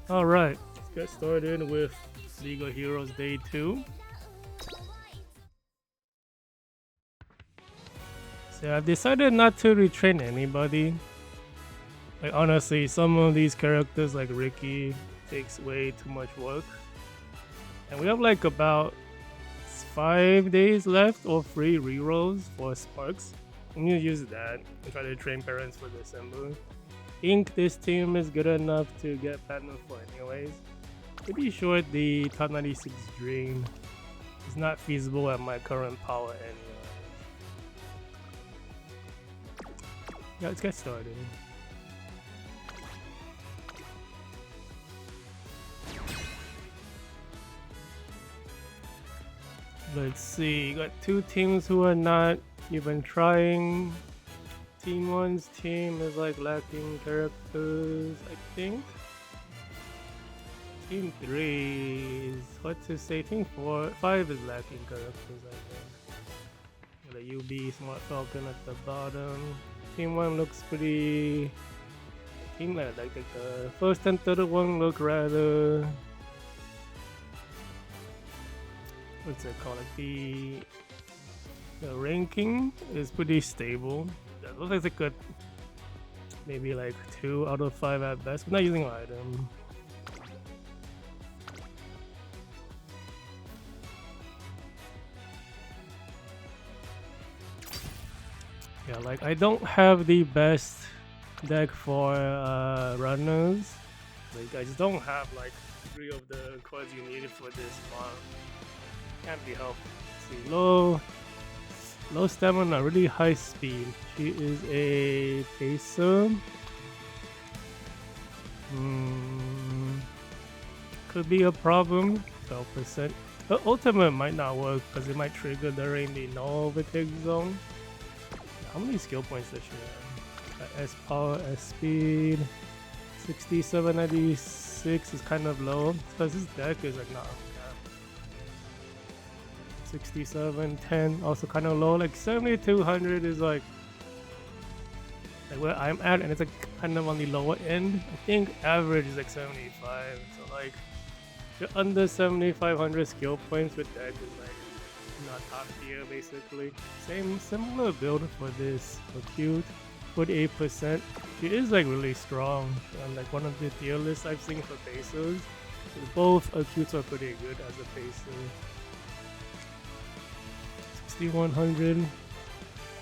Alright, let's get started with League of Heroes Day 2. So I've decided not to retrain anybody. Like honestly, some of these characters like Ricky takes way too much work. And we have like about 5 days left or 3 rerolls for Sparks. I'm gonna use that and try to train parents for December. Think this team is good enough to get Platinum 4 anyways. To be short, the top 96 Dream is not feasible at my current power anyway. Yeah, let's get started. Let's see, got 2 teams who are not even trying. Team 1's team is like lacking characters, I think. Team 3 is hard to say. Team 5 is lacking characters, I think. The UB Smart Falcon at the bottom. Team 1 looks pretty. Team like the first and third one look rather. What's it called? Like the ranking is pretty stable. It looks like a good, maybe like 2 out of 5 at best. But not using an item. Yeah, like I don't have the best deck for runners. Like I just don't have like 3 of the cards you needed for this month. Can't be helped. See, low stamina, really high speed. She is a pacer. Could be a problem. 12%. The ultimate might not work because it might trigger during the no overtake zone. How many skill points does she have? S power, S speed. 67, 96 is kind of low because this deck is like not. 67, 10 also kind of low. Like 7200 is like where I'm at, and it's like kind of on the lower end. I think average is like 75. So like if you're under 7500 skill points with deck is like not top tier basically. Similar build for this acute. 48%. She is like really strong and like one of the tier lists I've seen for pacers. Both acutes are pretty good as a pacer. 6100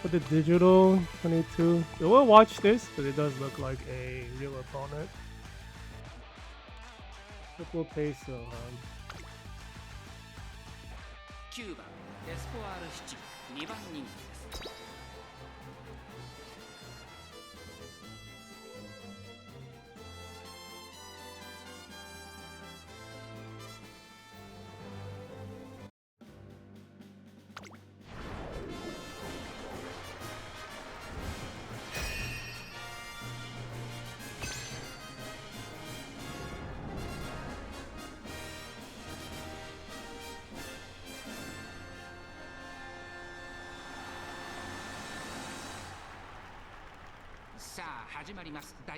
for the digital 22. We'll watch this because it does look like a real opponent. Triple pacer, huh? 9番エスポアール7、2番人気です。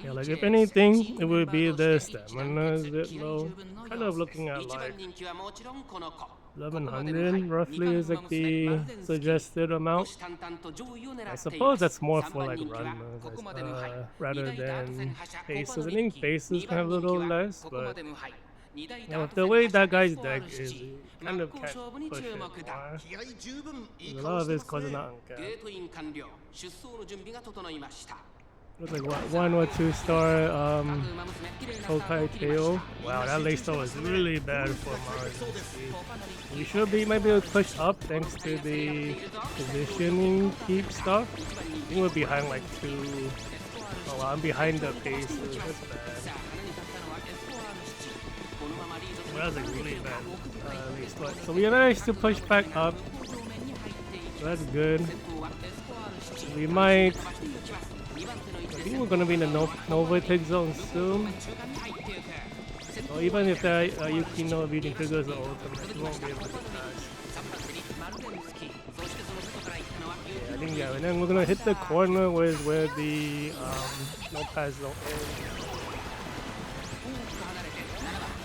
Yeah, like if anything, it would be the stamina is a bit low. Kind of looking at like 1100 roughly is like the suggested amount. I suppose that's more for like runners rather than paces. I think paces can have a little less, but you know, the way that guy's deck is, you kind of can't push it more. A lot of his cards are not uncapped. Looks like what, 1 or 2 star Tokai Tail. Wow, that late star was really bad for Mars. We should be maybe able to push up thanks to the positioning keep stuff. I think we're behind like 2. Oh wow, I'm behind the pace. That's bad. Well, that was like really bad late start. So we managed to push back up. So that's good. We might. I think we're gonna be in the no overtake zone soon. So even if the Yukino beating triggers the ultimate, we won't be able to pass. Yeah, I think and then we're gonna hit the corner where the no pass zone is.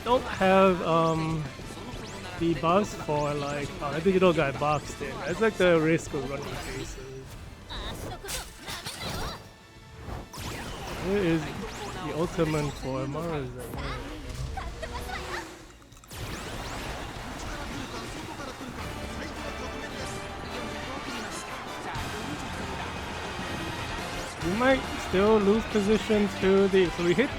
don't have the buffs for like a digital guy boxed in. That's like the risk of running cases. Where is the ultimate for Mars? We might still lose position to the. So we hit.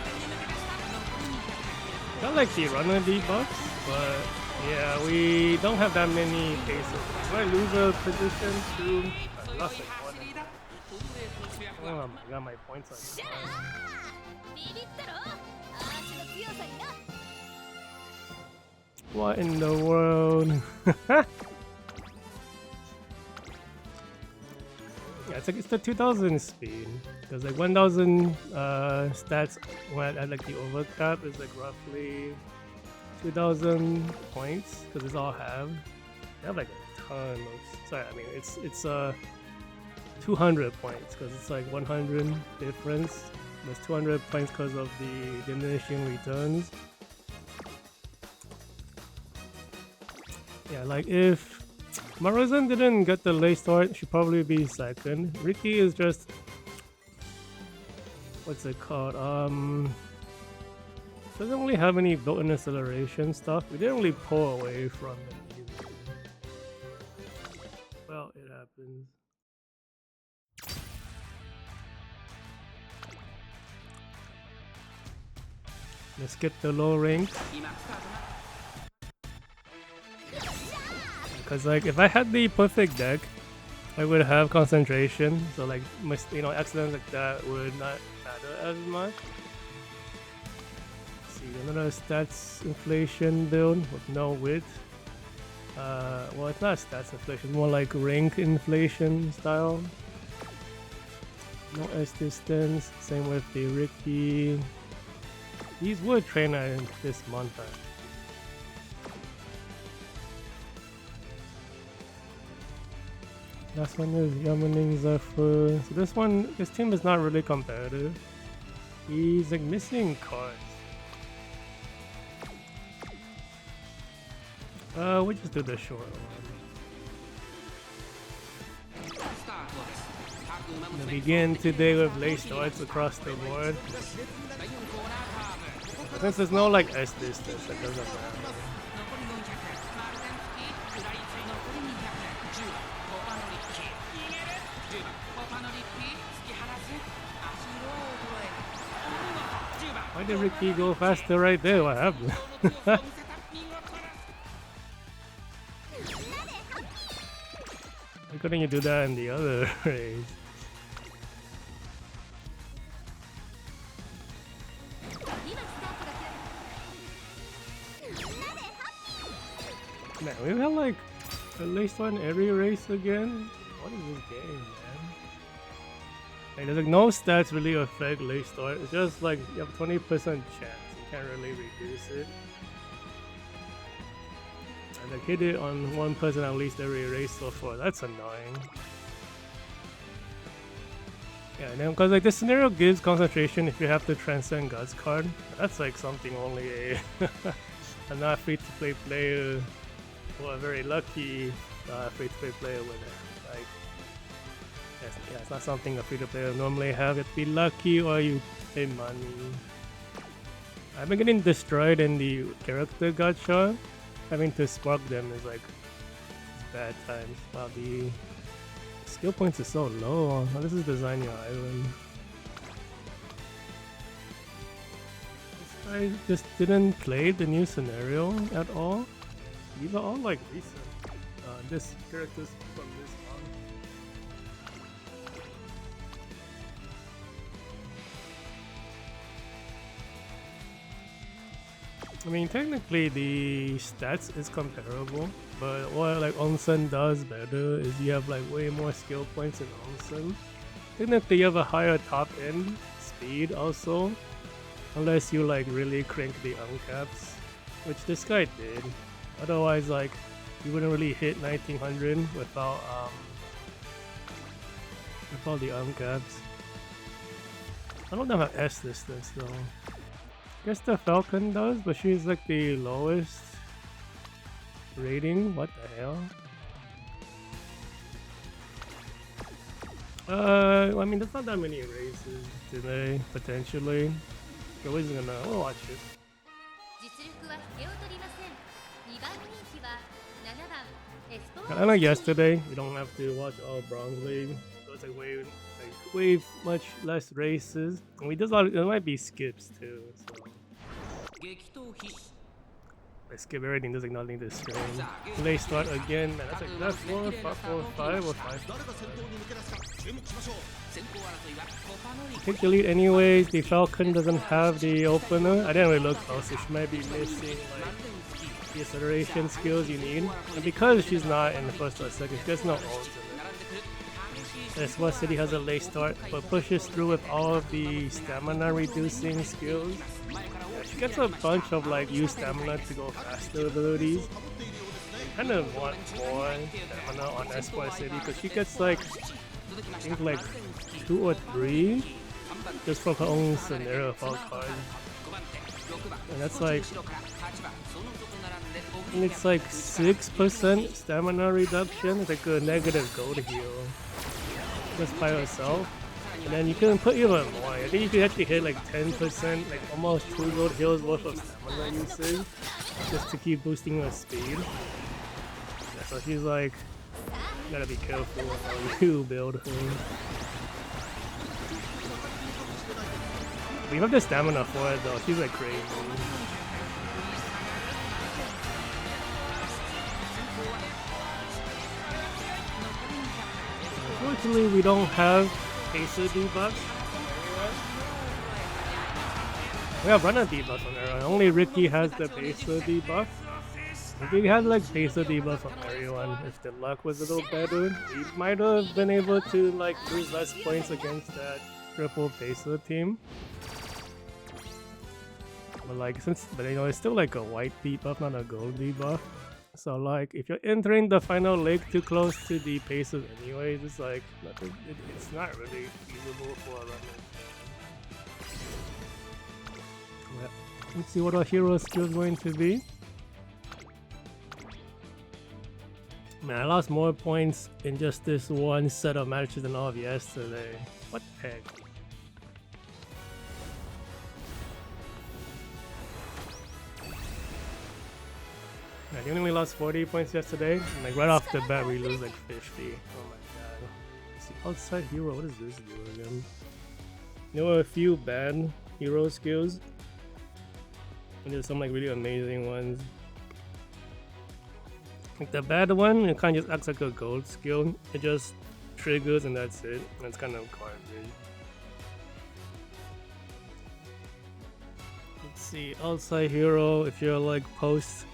Got like the runner debuffs, but yeah, we don't have that many cases. We might lose a position to. I lost like one. Oh my god, my points are gone. What in the world? Yeah, it's the 2000 speed. There's like 1000 stats when at like the overcap is like roughly 2000 points because it's all halved. They have like a ton of. Sorry, I mean it's 200 points because it's like 100 difference. There's 200 points because of the diminishing returns. Yeah, like if Maruzen didn't get the late start, she'd probably be second. Ricky is just what's it called? Doesn't really have any built-in acceleration stuff. We didn't really pull away from it either. Well, it happens. Let's get the low rank. Because like if I had the perfect deck, I would have concentration. So like accidents like that would not matter as much. Let's see, another stats inflation build with no width. Well, it's not stats inflation, more like rank inflation style. No S distance. Same with the Ricky. These were trainer this month. Last one is Yamaning Zephyr. So this team is not really competitive. He's like missing cards. We just do the short one. We begin today with late starts across the board. Since there's no like S distance, that doesn't matter. Why did Ricky go faster right there? What happened? Why couldn't you do that in the other race? Man, we've had like at least one every race again. What is this game, man? Like, there's like no stats really affect late start. It's just like you have 20% chance. You can't really reduce it. And like hit it on one person at least every race so far. That's annoying. Yeah, and then because like this scenario gives concentration if you have to transcend Guts card. That's like something only a not free-to-play player or a very lucky free-to-play player would have. Like, yeah, it's not something a free-to-player would normally have. You have to be lucky or you pay money. I've been getting destroyed in the character gacha. Having to spark them is like bad times. Wow, the skill points are so low. Oh, this is Design Your Island. This guy just didn't play the new scenario at all. These are all like recent. This character's from this month. I mean, technically the stats is comparable, but what like Onsen does better is you have like way more skill points in Onsen. Technically you have a higher top end speed also, unless you like really crank the uncaps, which this guy did. Otherwise, like, you wouldn't really hit 1900 without the uncaps. I don't have S distance though. Guess the Falcon does, but she's like the lowest rating. What the hell? I mean, there's not that many races today, potentially. We're always gonna watch it. 実力は引けを取りません。2番人気は7番エスポー Kinda like yesterday, you don't have to watch all Bronze League, so it's like way much less races. And we just there might be skips too, so 激闘必至 I skip everything, just ignoring this stream. Play start again, man. That's like left 4, 5, or 5. 先行争いはコパノリ Click delete anyways. The Falcon doesn't have the opener. I didn't really look close, so she might be missing like the acceleration skills you need. And because she's not in the first or second, she gets no ult in it. That's why City has a late start, but pushes through with all of the stamina reducing skills. Yeah, she gets a bunch of like use stamina to go faster abilities. I kind of want more stamina on Esquire City because she gets like I think like 2 or 3 just from her own scenario fault card. And that's like and it's like 6% stamina reduction. It's like a negative gold heal just by herself. And then you can put even more. I think you could actually hit like 10%, like almost 2 gold heals worth of stamina usage just to keep boosting her speed. Yeah, so she's like, you gotta be careful how you build her. We have the stamina for it though, she's like crazy. Unfortunately, we don't have Pacer debuffs. We have runner debuffs on everyone. Only Ricky has the Pacer debuff. If we had like Pacer debuffs on everyone, if the luck was a little better, we might have been able to like lose less points against that triple Pacer team. But like but you know it's still like a white debuff, not a gold debuff. So like if you're entering the final leg too close to the Pacers anyways, it's like it's not really feasible for a runner. Yeah. Let's see what our hero skill is going to be. Man, I lost more points in just this one set of matches than all of yesterday. What the heck? I think we only lost 40 points yesterday. And like right off the bat, we lose like 50. Oh my god. Let's see, outside hero, what does this do again? There were a few bad hero skills. And there's some like really amazing ones. Like the bad one, it kind of just acts like a gold skill. It just triggers and that's it. That's kind of garbage. Let's see, outside hero, if you're like post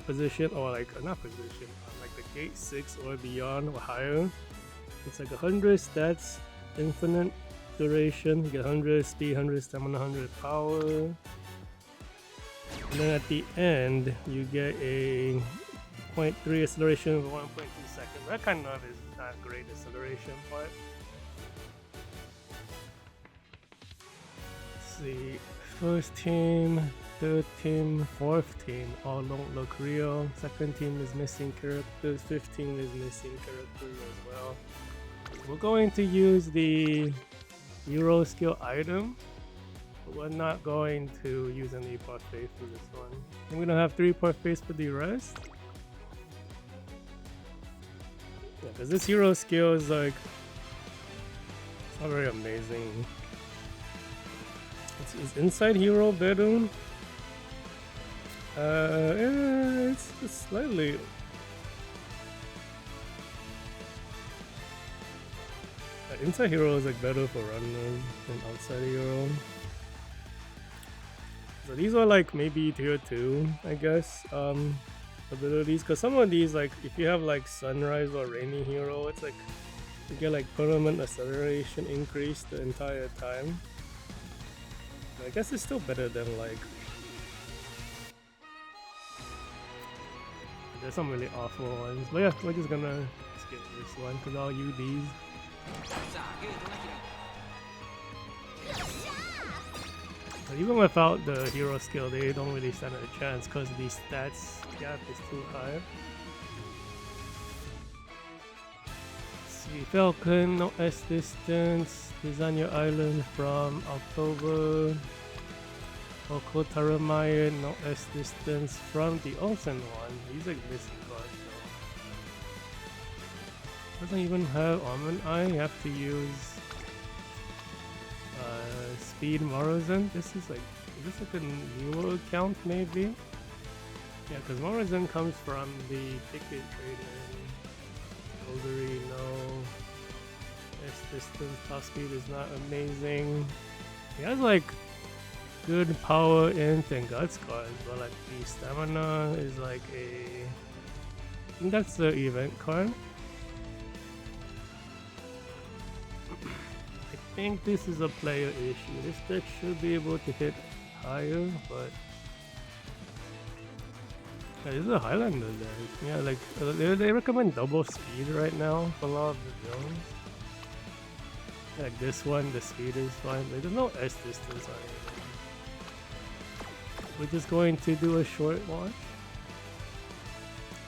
position or like not position, like the gate 6 or beyond or higher, it's like 100 stats, infinite duration, you get 100 speed, 100 stamina, 100 power, and then at the end you get a 0.3 acceleration for 1.2 seconds. That kind of is not great acceleration part. Let's see, first team, third team, fourth team all don't look real. Second team is missing characters, fifth team is missing characters as well. We're going to use the hero skill item, but we're not going to use any parfaits for this one. And we don't have 3 parfaits for the rest. Yeah, because this hero skill is like, it's not very amazing. Is inside hero better? Yeah, it's slightly. Inside hero is like better for runners than outside hero. So these are like maybe tier 2, I guess, abilities. Because some of these, like if you have like sunrise or rainy hero, it's like you get like permanent acceleration increase the entire time. I guess it's still better than like. There's some really awful ones, but yeah, we're just gonna skip this one because I'll use these. さあゲートが開く But even without the hero skill, they don't really stand a chance because the stats gap is too high. See, Falcon, no S distance. Design your island from October. Oko Taramayan, no S distance from the Olsen one. He's like missing cards though. Doesn't even have Almond Eye. You have to use Speed Morozin. This is like, is this like a newer account maybe? Yeah, because Morozin comes from the ticket trading. Goldery, no. S distance, top speed is not amazing. He has like good power, int, and guts cards, but like the stamina is like a. I think that's the event card. I think this is a player issue. This deck should be able to hit higher, but yeah, this is a Highlander deck. Yeah, like they recommend double speed right now for a lot of the zones. Like this one, the speed is fine, but there's no S distance on it. We're just going to do a short watch.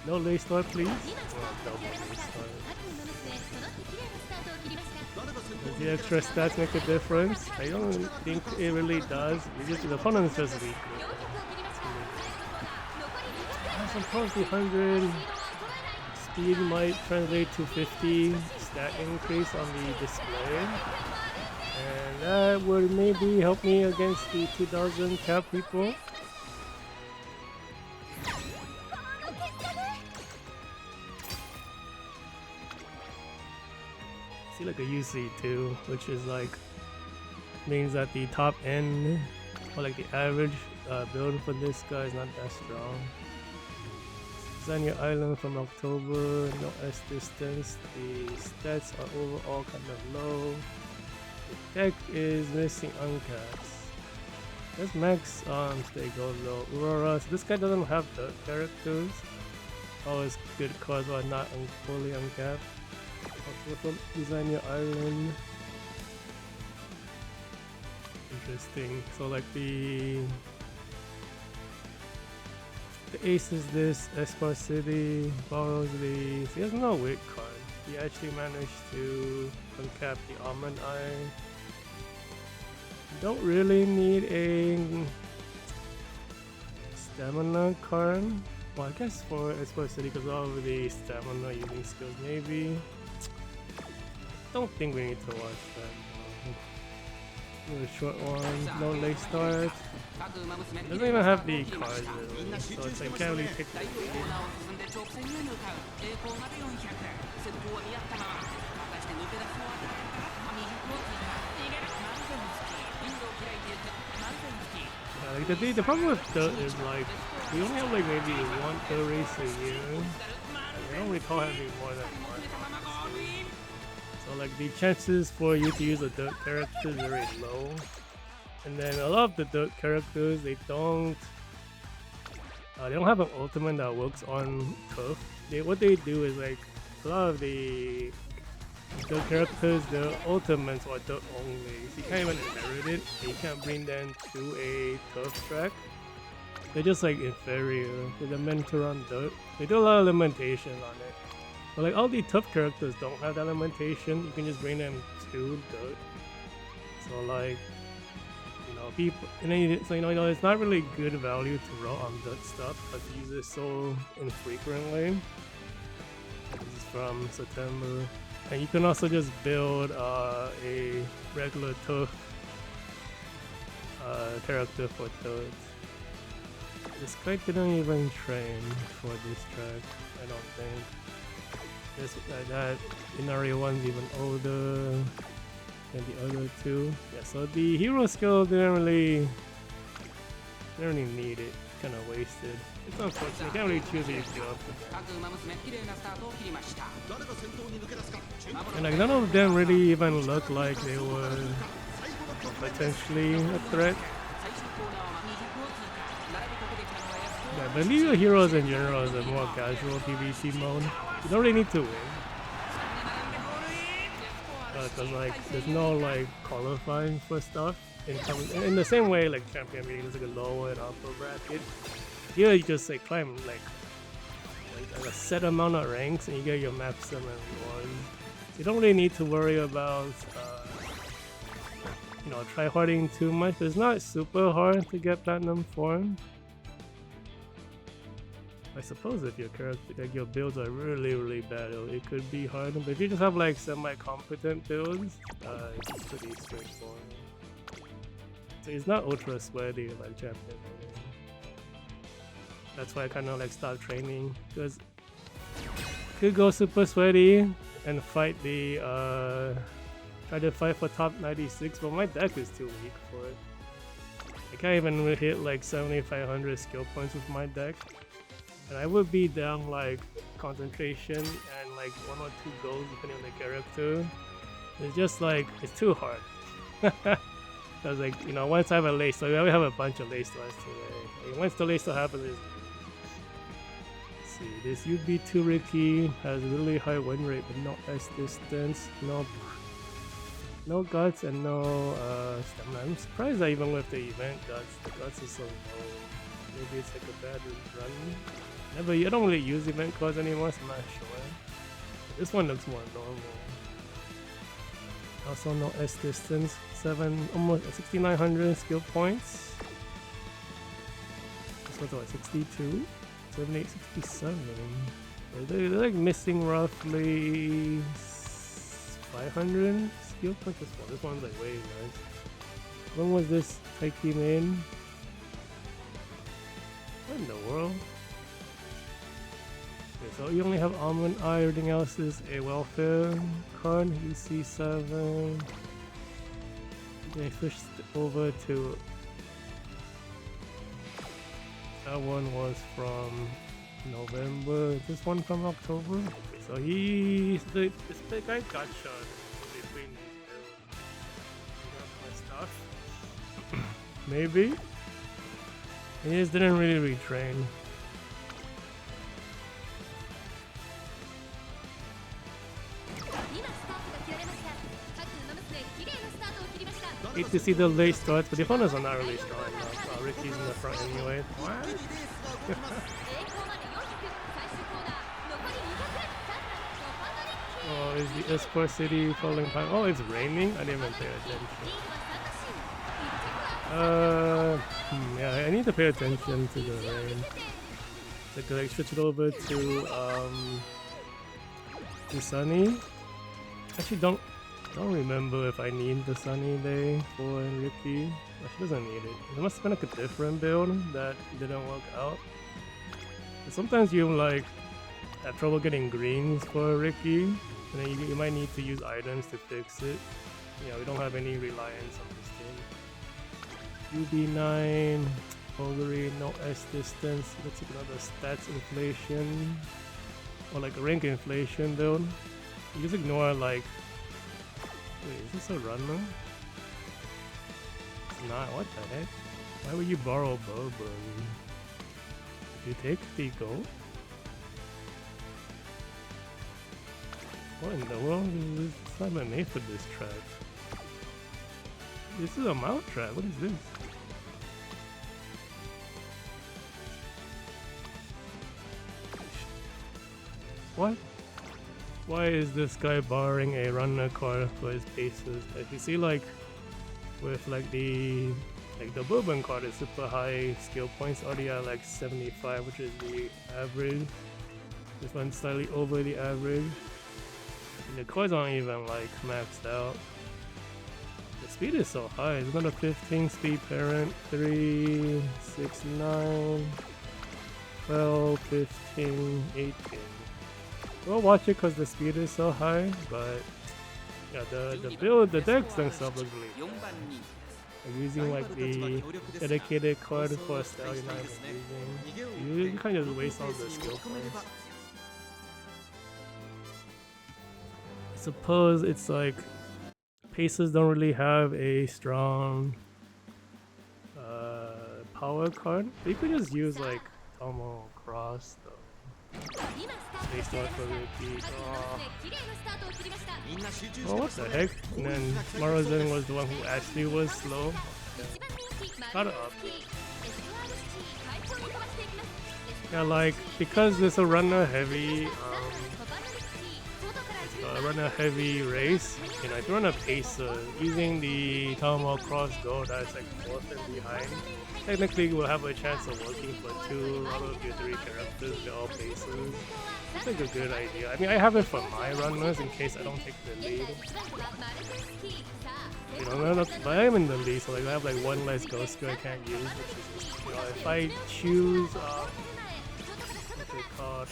No lay start, please. Oh, double lay start. Does the extra stats make a difference? I don't think it really does. The opponent's just weak. I suppose the 100 speed might translate to 50 stat increase on the display. And that would maybe help me against the 2000 cap people. See like a UC2, which is like means that the top end or like the average build for this guy is not that strong. Design your island from October, no S distance. The stats are overall kind of low. The deck is missing uncaps. Let's max stay gold though. Aurora. So this guy doesn't have the characters. Always good cards are not fully uncapped. Also from Design your island. Interesting. So like the ace is this, Espa City, borrows these. He has no weak card. He actually managed to uncap the Almond Eye. Don't really need a stamina card. Well, I guess for Espa City because of the stamina using skills, maybe. Don't think we need to watch that. A short one, no late start. Doesn't even have the cards really, so it's like can't really pick the lead. Yeah, like the problem with Dirt is like we only have like maybe one Dirt race a year. I don't recall having more than one. So like the chances for you to use a Dirt character is very low. And then a lot of the Dirt characters, they don't have an ultimate that works on turf. What they do is like a lot of the Dirt characters, their ultimates are Dirt only. So you can't even inherit it. You can't bring them to a turf track. They're just like inferior. They're meant to run Dirt. They do a lot of limitation on it. But like all the tough characters don't have that limitation. You can just bring them to Dirt. So like, you know, people, and then so you know, it's not really good value to roll on Dirt stuff because you use it so infrequently. This is from September, and you can also just build a regular tough character for Dirt. This guy didn't even train for this track, I don't think. Just like that, Inari one's even older than the other two. Yeah, so the hero skill didn't really need it. Kind of wasted. It's unfortunate. You can't really choose it if you off the And like none of them really even look like they were potentially a threat. Yeah, I believe the heroes in general is a more casual PvP mode. You don't really need to win. because like there's no like qualifying for stuff in the same way like champion meeting is like a lower and upper bracket. Here you just like climb like a set amount of ranks and you get your maximum rewards. So you don't really need to worry about you know, try harding too much. It's not super hard to get platinum form. I suppose if your character, like your builds are really bad, it could be hard. But if you just have like semi-competent builds, it's pretty straightforward. So it's not ultra sweaty like champion. That's why I kind of like stopped training, because could go super sweaty and fight the try to fight for top 96, but my deck is too weak for it. I can't even hit like 7500 skill points with my deck. And I would be down like concentration and like 1 or 2 goals depending on the character. It's just like, it's too hard. Because like, you know, once I have a lace, so we already have a bunch of lace stars today. Like, once the lace star happens, let's see, this UB2 Ricky has really high win rate but no S distance, no guts and no stamina. I'm surprised that even with the event guts, the guts is so low. Maybe it's like a bad run. I don't really use event cards anymore, so I'm not sure. But this one looks more normal. Also no S distance, almost 6900 skill points. This one's what, 62? 78, 67. They're like missing roughly 500 skill points. This one's like way nice. When was this taking in? What in the world? Okay, so you only have Almond Eye, everything else is a welfare card. UC7. They switched over to. That one was from November. This one from October. Okay, so this guy got shot between these builds. My stuff. Maybe. He just didn't really retrain. Hate to see the late starts, but the opponents are not really strong enough. Ricky's in the front anyway. What? Oh, is the Esport City falling apart? Oh, it's raining? I didn't even pay attention. Yeah, I need to pay attention to the rain. So could I switch it over to Sunny? Actually, don't remember if I need the Sunny day for Ricky. Well, she doesn't need it. It must have been like a different build that didn't work out. But sometimes you like have trouble getting greens for Ricky, and then you might need to use items to fix it. You know, we don't have any reliance on this team. UB9, Bulgari, no S distance. Let's take another stats inflation or like a rank inflation build. You just ignore like. Wait, is this a runner? It's not. What the heck? Why would you borrow Burberry? Did you take the gold? What in the world is this? It's not even made for this track. This is a mount trap. What is this? What? Why is this guy borrowing a runner card for his paces? If you see like with like the Bourbon card is super high skill points, already at like 75, which is the average. This one's slightly over the average. And the cards aren't even like maxed out. The speed is so high. It's another 15 speed parent, 3, 6, 9, 12, 15, 18. We'll watch it because the speed is so high, but yeah, the decks themselves look really good. I'm using like the dedicated card for a style you're not even using. You kind of waste all the skill points. I suppose it's like paces don't really have a strong power card. But you could just use like Tomo Cross though. They start for Ricky. Oh, what the heck? And then Maruzen was the one who actually was slow. Got it up. Yeah, like because there's a runner heavy race, you know, if you run a pacer using the Tower Cross Go that's like fourth and behind, technically you will have a chance of working for 2 out of your 3 characters. They're all pacers. It's like a good idea. I mean, I have it for my runners in case I don't take the lead. You know, but I'm in the lead, so like I have like 1 less ghost skill I can't use, which is just, you know, if I choose what's it called,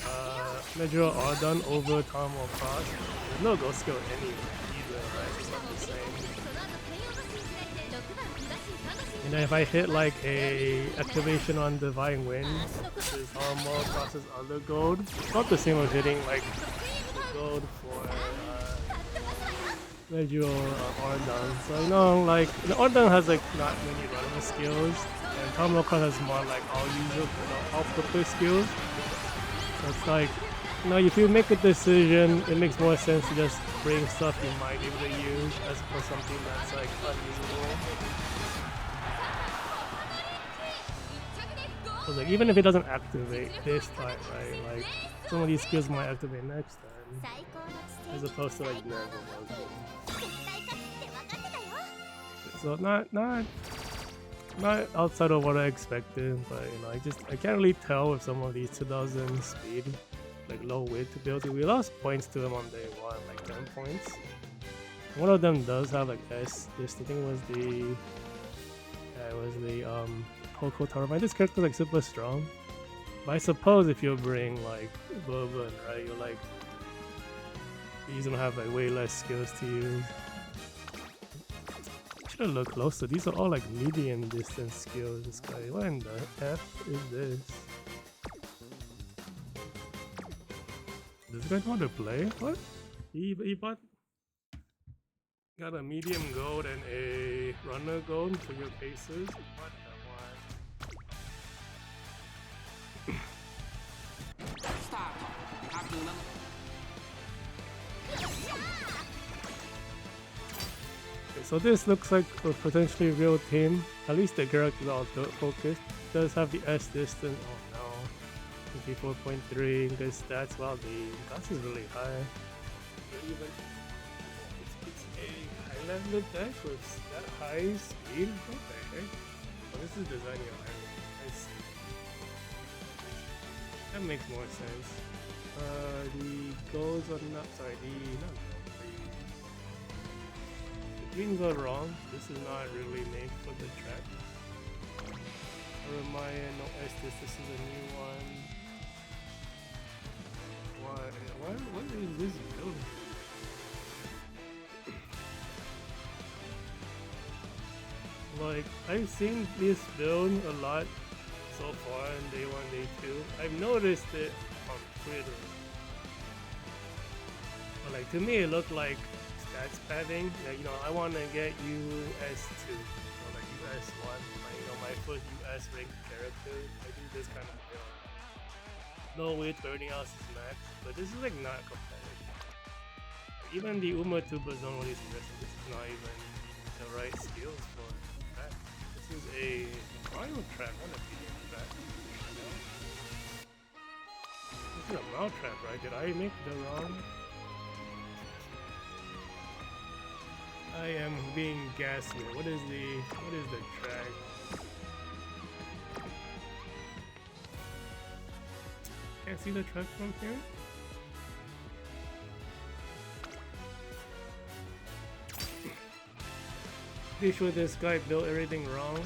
Medro Ardon over Tom or Cross, there's no ghost skill anywhere either, right? It's not the same. And then if I hit like a activation on Divine Wind, which is Armor Cross's other gold, it's not the same as hitting like the gold for Medro Ardon. So you know, like the Ardon has like not many running skills, and Tom Cross has more like all-purpose skills. So it's like, you know, if you make a decision, it makes more sense to just bring stuff you might be able to use as for something that's like unusable. So like even if it doesn't activate this time, right? Like some of these skills might activate next time, as opposed to like never working. So not outside of what I expected, but you know, I can't really tell with some of these 2000 speed, like low width ability. We lost points to them on day 1, like 10 points. One of them does have like this I think it was the Coco Tower. This character is like super strong. But I suppose if you bring like Bourbon, right, he's gonna have like way less skills to use. Should look closer. These are all like medium distance skills. This guy, what in the F is this? Does this guy know how to play? What? He got a medium gold and a runner gold for your paces. What the what? So this looks like a potentially real team. At least the character is all focused. Does have the S distance. Oh no. 54.3. Good stats. Wow, the class is really high. Even it's a high level deck with that high speed. What the heck? Oh, this is designing island. I see. That makes more sense. The goals are not. Sorry, not greens are wrong. This is not really made for the track. Remind no Estes, this is a new one. What is this build? Like, I've seen this build a lot so far in day 1, day 2. I've noticed it on Twitter. But like, to me it looked like stats padding. Yeah, you know, I want to get US2, or like US1, like, you know, my first US ranked character. I do this kind of build. No way to everything else is max, but this is like not competitive. Even the Uma Tuba Zone, what is interesting, this is not even the right skills for that. This is a Mario track, not a video track. This is a Mount track, right? Did I make the wrong? I am being gaslit. What is the track? Can't see the track from here. Pretty sure this guy built everything wrong.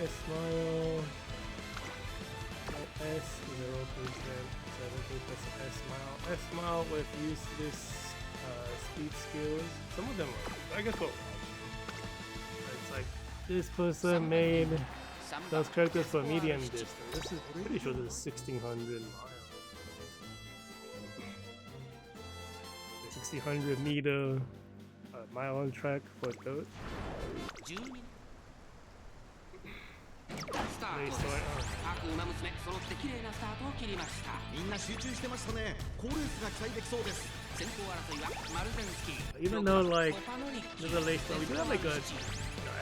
S-Mile. S 0%, 70% S-Mile. S-Mile with useless speed skills. Some of them are, I guess what it's like this person made those characters for medium distance. This is, I'm pretty sure this is 1600 miles. 1600 meter mile on track for those. スター They ト start. 各馬娘揃って綺麗なスタートを切りました。みんな集中してましたね。好レースが期待できそうです。先頭争いはマルゼンスキー Even though like there's a late start, we do have like a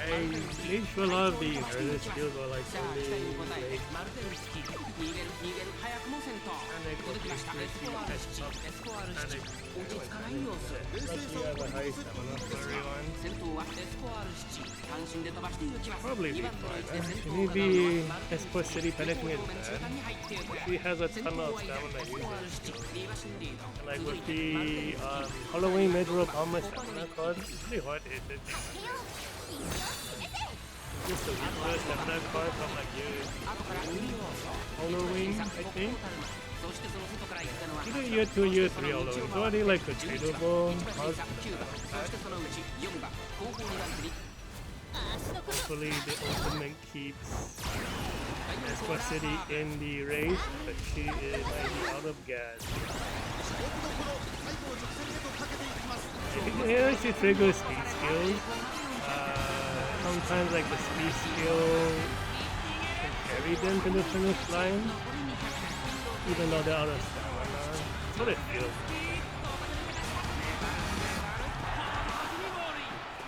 I for a lot of these early skills are like さあ期待に応え really てマルゼンスキー逃げる早くも先頭届きました。エスコアル7落ち着かない様子。 especially have a high stamina for everyone. 先頭はエスコアル7単身で飛ばしていきます。 Probably 2 be 番の位置で fine. 先頭 Maybe マルゼンス Esport City Panic 中 is 間 bad. に入っていく。 She has a 先 ton 頭 of はエ stamina スコアル uses. 7リーバシンリード And like 続い with てマルゼン the スキー Halloween Major Promise stamina card, it's pretty hard to hit it. 手を息を締めて Just a useless stamina card from like your 後からウニ要素 Halloween, I think. そしてその外から行ったのは Either year 2 year 3 Halloween. It's already like a tradable 1番 card. 審査9番そしてそのうち4番後方2番手に 足のこと Hopefully the ultimate keeps Esport City in the race, but she is maybe out of gas. 勝負どころ、最後の直線へとかけていきます。 I think here she triggers speed skills. Sometimes like the speed skill can carry them to the finish line, even though they're out of stamina. That's what it feels like.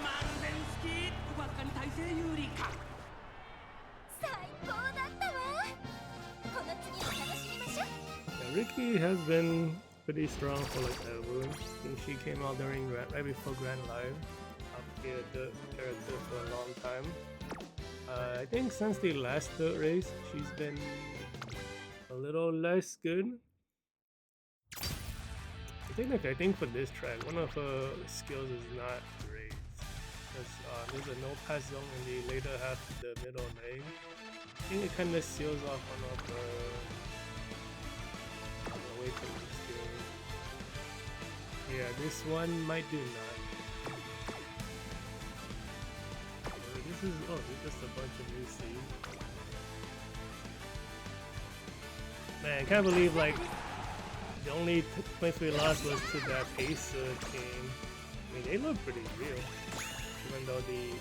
マルゼンスキーわずかに体勢有利か。最高だったわ。この次を楽しみましょう。 Yeah, Ricky has been pretty strong for like ever. I think she came out during right before Grand Live. I've been the character for a long time. I think since the last dirt race, she's been a little less good. I think for this track, one of her skills is not great. There's a no pass zone in the later half of the middle lane. I think it kind of seals off one of her awakening skills. Yeah, this one might do not. This is just a bunch of new scenes. Man, I can't believe like the only points we lost was to that Pacer team. I mean, they look pretty real, even though the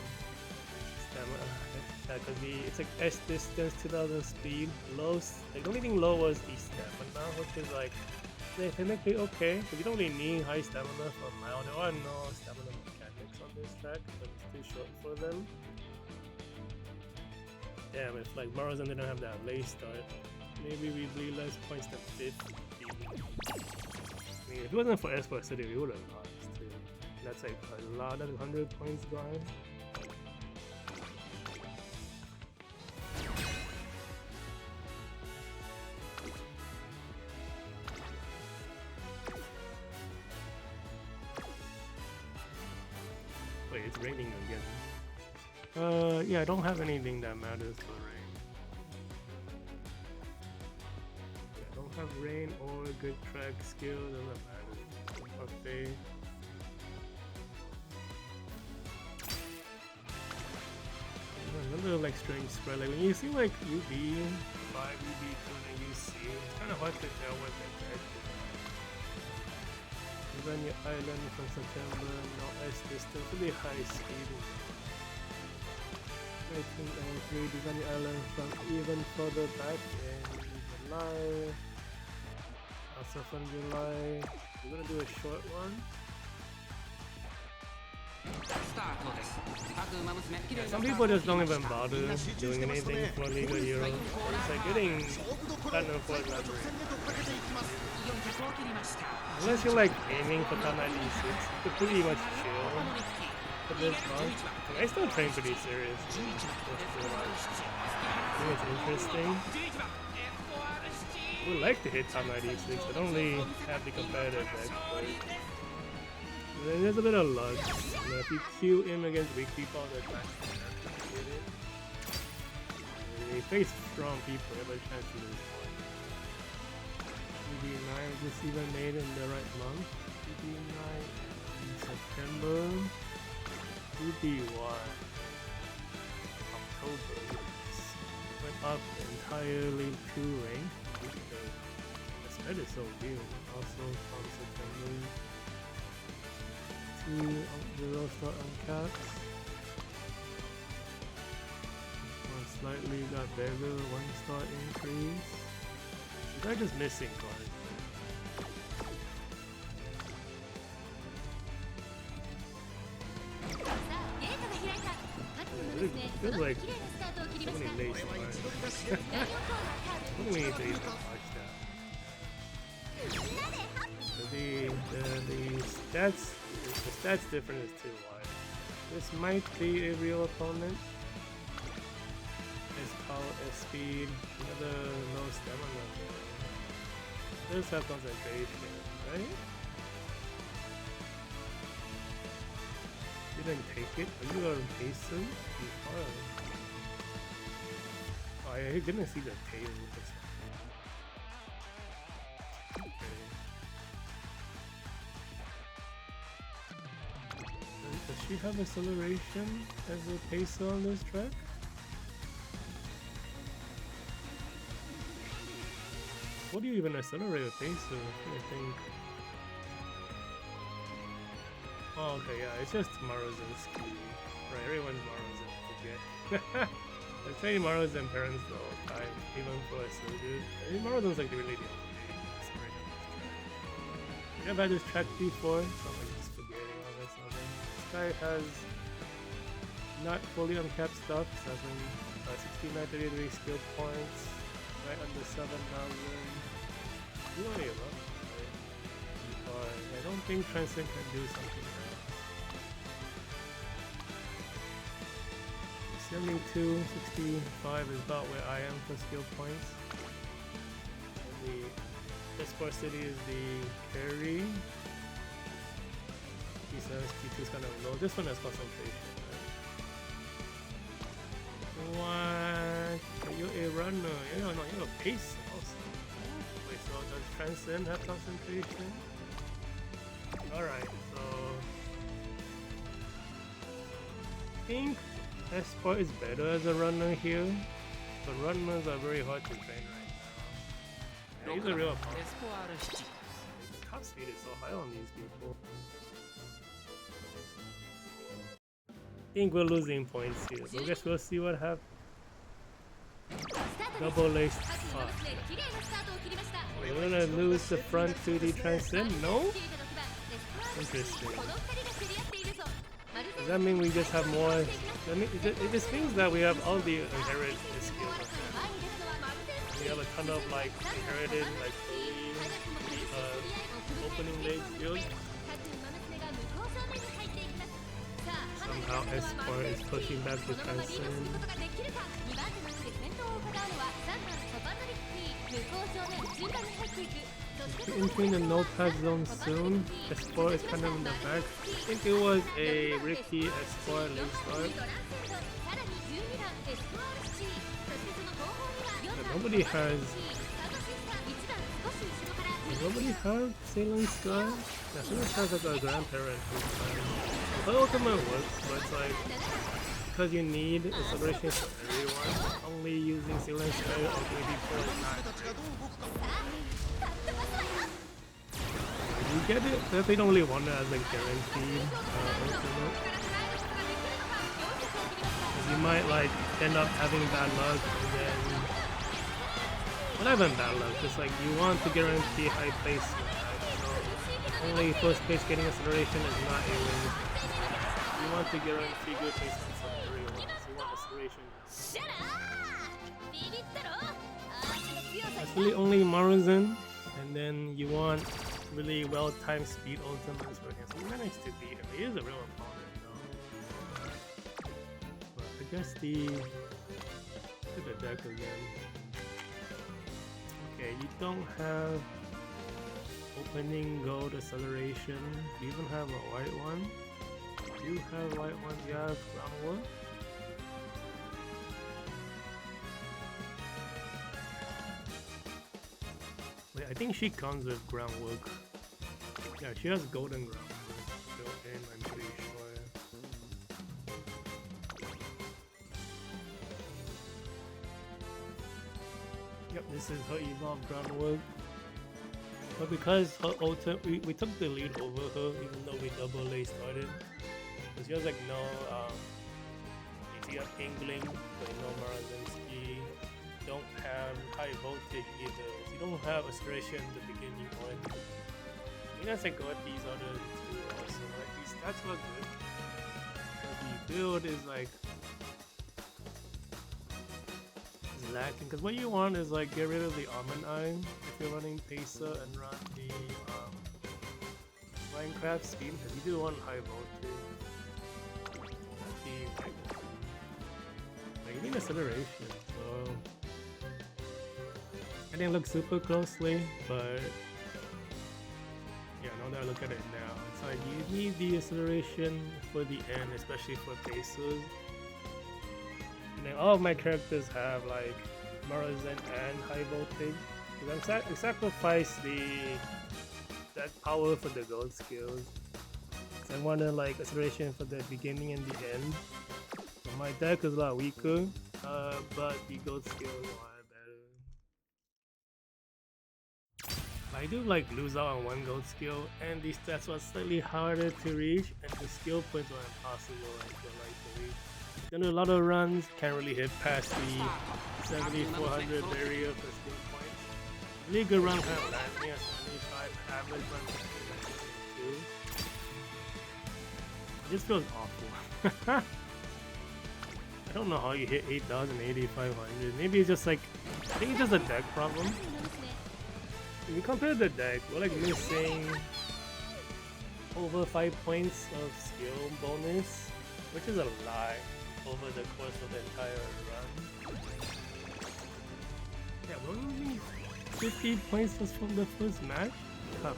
stamina. Because it's like S distance, 2000 speed, low. Like the only thing low was the stamina, which is like technically okay. Because you don't really need high stamina for a mile. There are no stamina mechanics on this track, but it's too short for them. Damn, if like Morrison didn't have that late start, maybe we'd be less points than 50. I mean, if it wasn't for Esport City, we would have lost too. That's like a lot of 100 points gone. Wait, it's raining again. Yeah, I don't have anything that matters for rain. Yeah, I don't have rain or good track skill, doesn't matter. Okay. Another like strange spread. Like when you see like UB 5, UB 2, and UC, it's kind of hard to tell what the heck is. Lasagna Island from September, no S distance, really high speed. 1993, Lasagna Island from even further back in July. Also from July. We're gonna do a short one. スタートです。各馬娘綺麗なスタ Some ート people を just 切り don't ま even した。 bother doing anything for League of Heroes. It's like getting 勝負どころ、 platinum 最 for 後の直 that. 線へとかけていきます。 400を切りました。 Unless you're like aiming for top 96, you could pretty much chill このリッキー for this month. I still train pretty serious. 11番エスコアル7 I think it's interesting. 11番エスコアル7 I would like to hit top 96, but only have the competitive exploit. And then there's a bit of luck. You know, if you queue him against weak people all the time, you get it. They face strong people, they have a chance to lose one. CB9 just even made in the right month. CB9 in September. CB1 October. Went up entirely 2 ranks. The spread is so weird. Also from September. 2 0 start uncapped. 1 slightly got better, 1-star increase. These are just missing cards. It feels like so many lace cards. What do we need to even watch that? The stats difference is too wide. This might be a real opponent. His power, his speed, another low stamina. Does have concentration, right? You didn't take it? Are you a pacer? Oh, I didn't see the tail. Does she have acceleration as a pacer on this track? What do you even accelerate a pacer? I think. Oh, okay, yeah, it's just Maruzen ski. Right, everyone's Maruzen, forget. I'm training Maruzen parents the whole time, even for a soldier. Maruzen's like really the only accelerator on this track. I've had this track before, so I'm like just forgetting all this other. This guy has not fully uncapped stuff, 6933 skill points, right under 7,000. You don't need a lot, right? But I don't think Transcend can do something else. 72, 65 is about where I am for skill points. And the Sport City is the carry. P7, P2 is kind of low. This one has concentration, right? What? Are you a runner? No, you're a pacer also. Wait, so does Transcend have concentration? Alright, so I think Esport is better as a runner here, but runners are very hard to train right now. He's a real opponent. The top speed is so high on these people. I think we're losing points here, but I guess we'll see what happens. Double lace. Wait, we're gonna lose the front 2D Transcend? No? Interesting. Does that mean we just have more? It just means that we have all the inherited skills. We have a ton of like inherited like opening leg skills. Somehow Esport is pushing back the Transcend. Entering the no-pass zone soon. Esport is kind of in the back. I think it was a Ricky Esport late start. But nobody has Sailing Sky? Yeah, Sailing Sky is like a grandparent who's playing. The ultimate works, but it's like because you need acceleration for everyone, only using Sailing Sky or maybe for is not great. You get it, definitely don't really want it as like guaranteed ultimate. You might like end up having bad luck and then not even bad luck, just like you want to guarantee high placement, right? So only first place getting acceleration is not a win. You want to guarantee good placement from everyone, so you want acceleration. That's really only Maruzen, and then you want really well-timed speed ultimates for him. So he managed to beat him. He is a real opponent though. But I guess look at the deck again. Okay, you don't have opening gold acceleration. You even have a white one. You have white one, you have groundwork. Wait, I think she comes with groundwork. Yeah, she has golden groundwork built in, I'm pretty sure. Yep, this is her evolved groundwork. But because her ultimate, we took the lead over her, even though we double A started. Because she has like no you have Ingling, but no Marazinski. Don't have high voltage either. You don't have acceleration in the beginning or in the Unless I got these other two also. Like these stats look good. The build is like lacking because what you want is like get rid of the almond eye if you're running Pesa and run the Minecraft Steam because you do want high voltage. Like you need acceleration, so I didn't look super closely, but yeah, now that I look at it now, it's like you need the acceleration for the end, especially for Pesos. And then all of my characters have like Marazen and high voltage. Because I sacrifice that power for the gold skills. So I wanted like acceleration for the beginning and the end. So my deck is a lot weaker, but the gold skills are a lot better. I do like lose out on one gold skill, and these stats were slightly harder to reach, and the skill points were impossible I feel like to reach. Then a lot of runs can't really hit past the 7400 barrier for skill points. Really good run kind of lands me at 75, average run 2. This feels awful. I don't know how you hit 8000, 8500. Maybe it's just like, I think it's just a deck problem. If you compare the deck, we're like missing over 5 points of skill bonus, which is a lot over the course of the entire run. Yeah, we're losing 50 points just from the first match? Come on.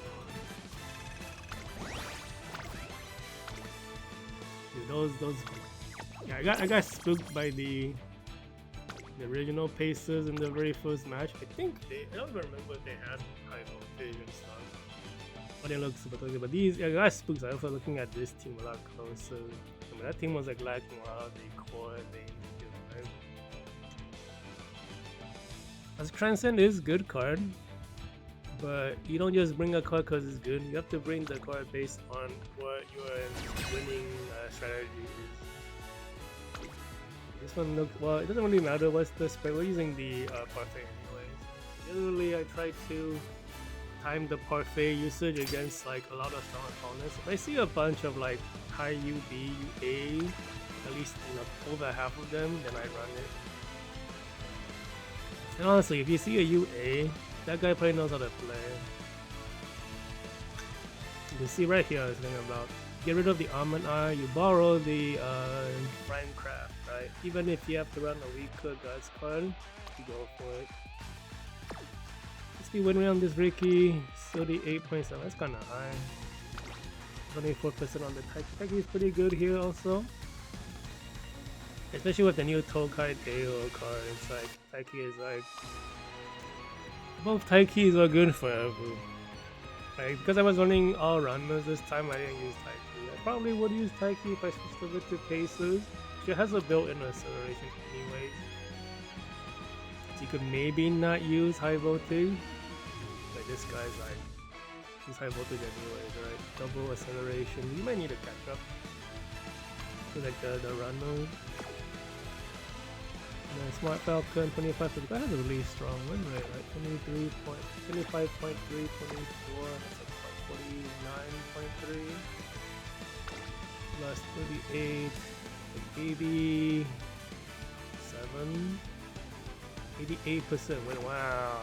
Dude, those yeah, I got spooked by the original Pacers in the very first match. I think I don't remember if they had high voltage and stuff. But they look super close. But these, I got spooked. I was looking at this team a lot closer. I mean, that team was like lacking a lot of the core things. Right? As Transcend is good card, but you don't just bring a card because it's good. You have to bring the card based on what your winning strategy is. This one looks, well, it doesn't really matter what's the spread. We're using the parfait anyways. Generally, I try to time the parfait usage against like a lot of strong opponents. If I see a bunch of like high UB, UA, at least over half of them, then I run it. And honestly, if you see a UA, that guy probably knows how to play. You can see right here, I was thinking about get rid of the almond eye, you borrow the Minecraft, right? Even if you have to run a weaker guts card, you go for it. Let's see win rate on this Ricky, 38.7, that's kinda high. 24% on the Taiki is pretty good here also. Especially with the new Tokai Deo card, it's like, Taiki is like, both Taikis are good forever. Like, because I was running all runners this time, I didn't use Taiki. I probably would use Taiki if I switched over to Pacers. She has a built-in acceleration anyways. So you could maybe not use high voltage. Like this guy's like, he's high voltage anyways, right? Double acceleration. You might need to catch up to like the runner. And then Smart Falcon 25, that has a really strong win rate, right? 25.3, 24, that's like 49.3. Plus 38, like 87, 88% win, wow.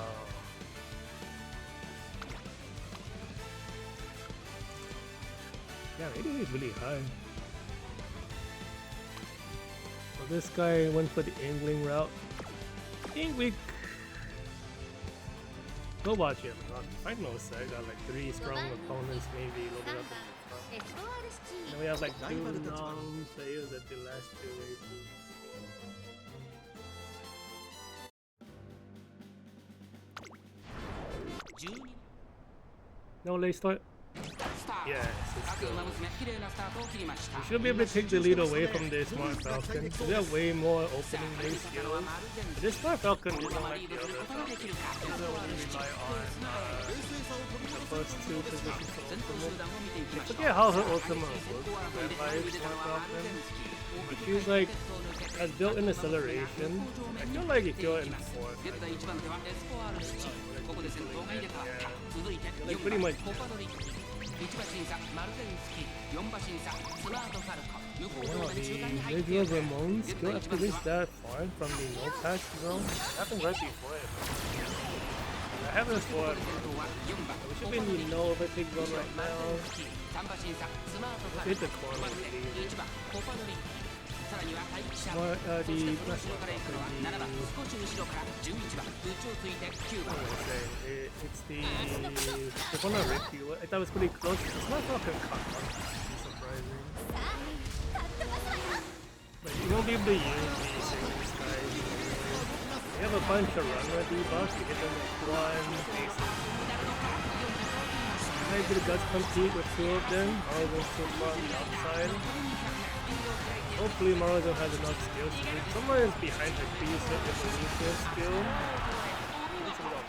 Yeah, 88 is really high. So this guy went for the angling route. I think we go watch him. I know I got like 3 strong opponents, maybe a little bit up in the front. And we have like 2 non-players at the last 2 races. No late start? Yes, it's good. We should be able to take the lead away from the Smart Falcon. We have way more opening lane skills. But this Smart Falcon isn't like the other Falcon. It doesn't really rely on the first 2 positions for ultimate. I forget how her ultimate works. Smart Falcon. But she's like has built-in acceleration. I feel like if you're in fourth, 現在1番手はエスポアール7ここで先頭が入れ替わった続いて like 4 pretty 番 much コパノリッキ1馬審査マルゼンスキ4馬審査スマートファルコ向こう上 Wow, 面 the 中間に入ってい individual る Ramones skill activates that far from the no patch zone. Happened right before it. I haven't ここ fought. で先頭は4番 We コ should パ be ノ in リッ the キ no overtake zone right マル now. ゼンスキ3馬審査スマートファル Hit the コ corner まずreally. 1番コパノリッキさらには待機者 What そ are して the その後ろから行くのは7番少し後ろから11番内をついて9番 It's the one on Ricky. I thought it was pretty close. It's not Falcon caught. Surprising. さあかっ飛ばすわよ But you won't be able to use these things, guys. We have a bunch of runner debuffs. You hit them with one basic. Maybe the guts compete with two of them. Maruzen still on the outside. Hopefully Maruzen has enough skills. Someone is behind the piece with the Lucius skill. It's a little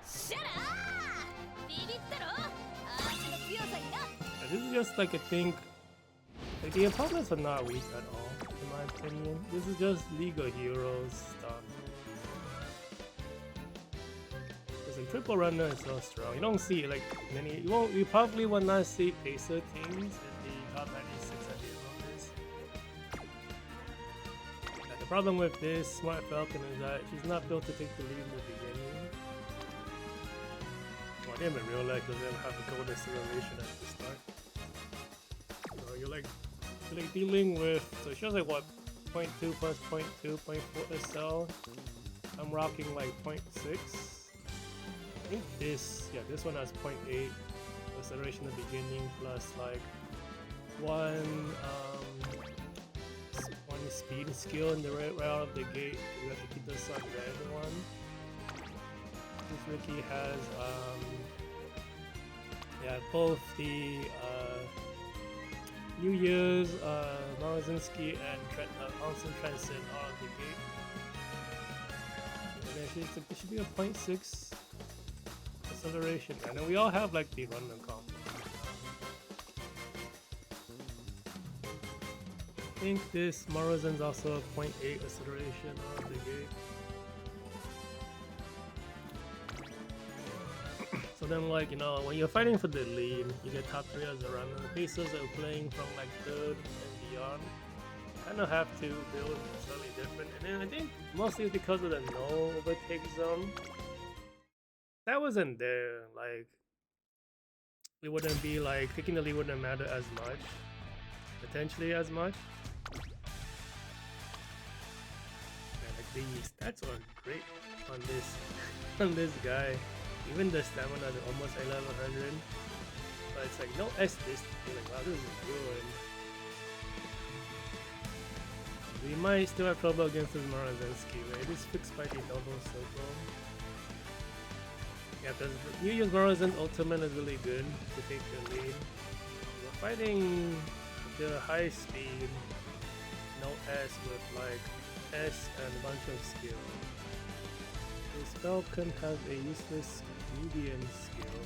シャラービビったろ足の強さにな This is just like a thing. Like the opponents are not weak at all, in my opinion. This is just League of Heroes stuff. Because like triple runner is so strong. You don't see like many. You probably will not see Pacer teams in the top 96 at the bonus. The problem with this Smart Falcon is that she's not built to take the lead in the beginning. Well, I didn't even realize because they have a golden acceleration at the start. So you're like dealing with, so it shows like what, 0.2 plus 0.2, 0.4 SL. I'm rocking like 0.6. I think this one has 0.8 acceleration in the beginning plus like one speed skill in the right out of the gate. You have to keep this on red one. This Ricky has both the New Year's, Maruzinski, and Onsen Transcend out of the gate. And then there should be a 0.6 acceleration, and then we all have like the random combo. I think this Maruzen's also a 0.8 acceleration out of the gate. So then, like, you know, when you're fighting for the lead, you get top 3 as a runner. The pacers that are playing from like 3rd and beyond kind of have to build slightly different. And then I think mostly it's because of the no overtake zone. That wasn't there. Like, we wouldn't be like, taking the lead wouldn't matter as much. Potentially as much. And like, the stats are great on this guy. Even the stamina is almost 1100, but it's like no S this. You're like, wow, this is good. We might still have trouble against this Maruzinski, right? It is fixed by the double circle. Yeah, because New Year's Maruzen ultimate is really good to take the lead. We're fighting the high speed, no S with like S and a bunch of skill. This Falcon has a useless medium skill.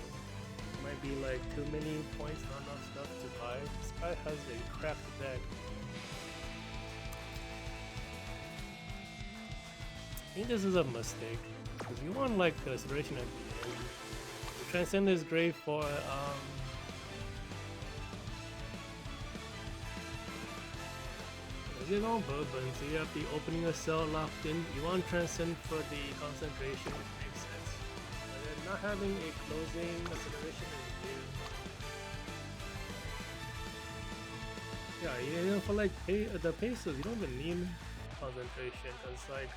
Might be like too many points, not enough stuff to buy. This guy has a cracked deck. I think this is a mistake. Because you want like acceleration at the end. The Transcend is great for you know, bourbon, so you have the opening a cell locked in. You want Transcend for the concentration, which makes sense. But then not having a closing acceleration is weird. Yeah, you know, for like the pacers, you don't even need concentration, because like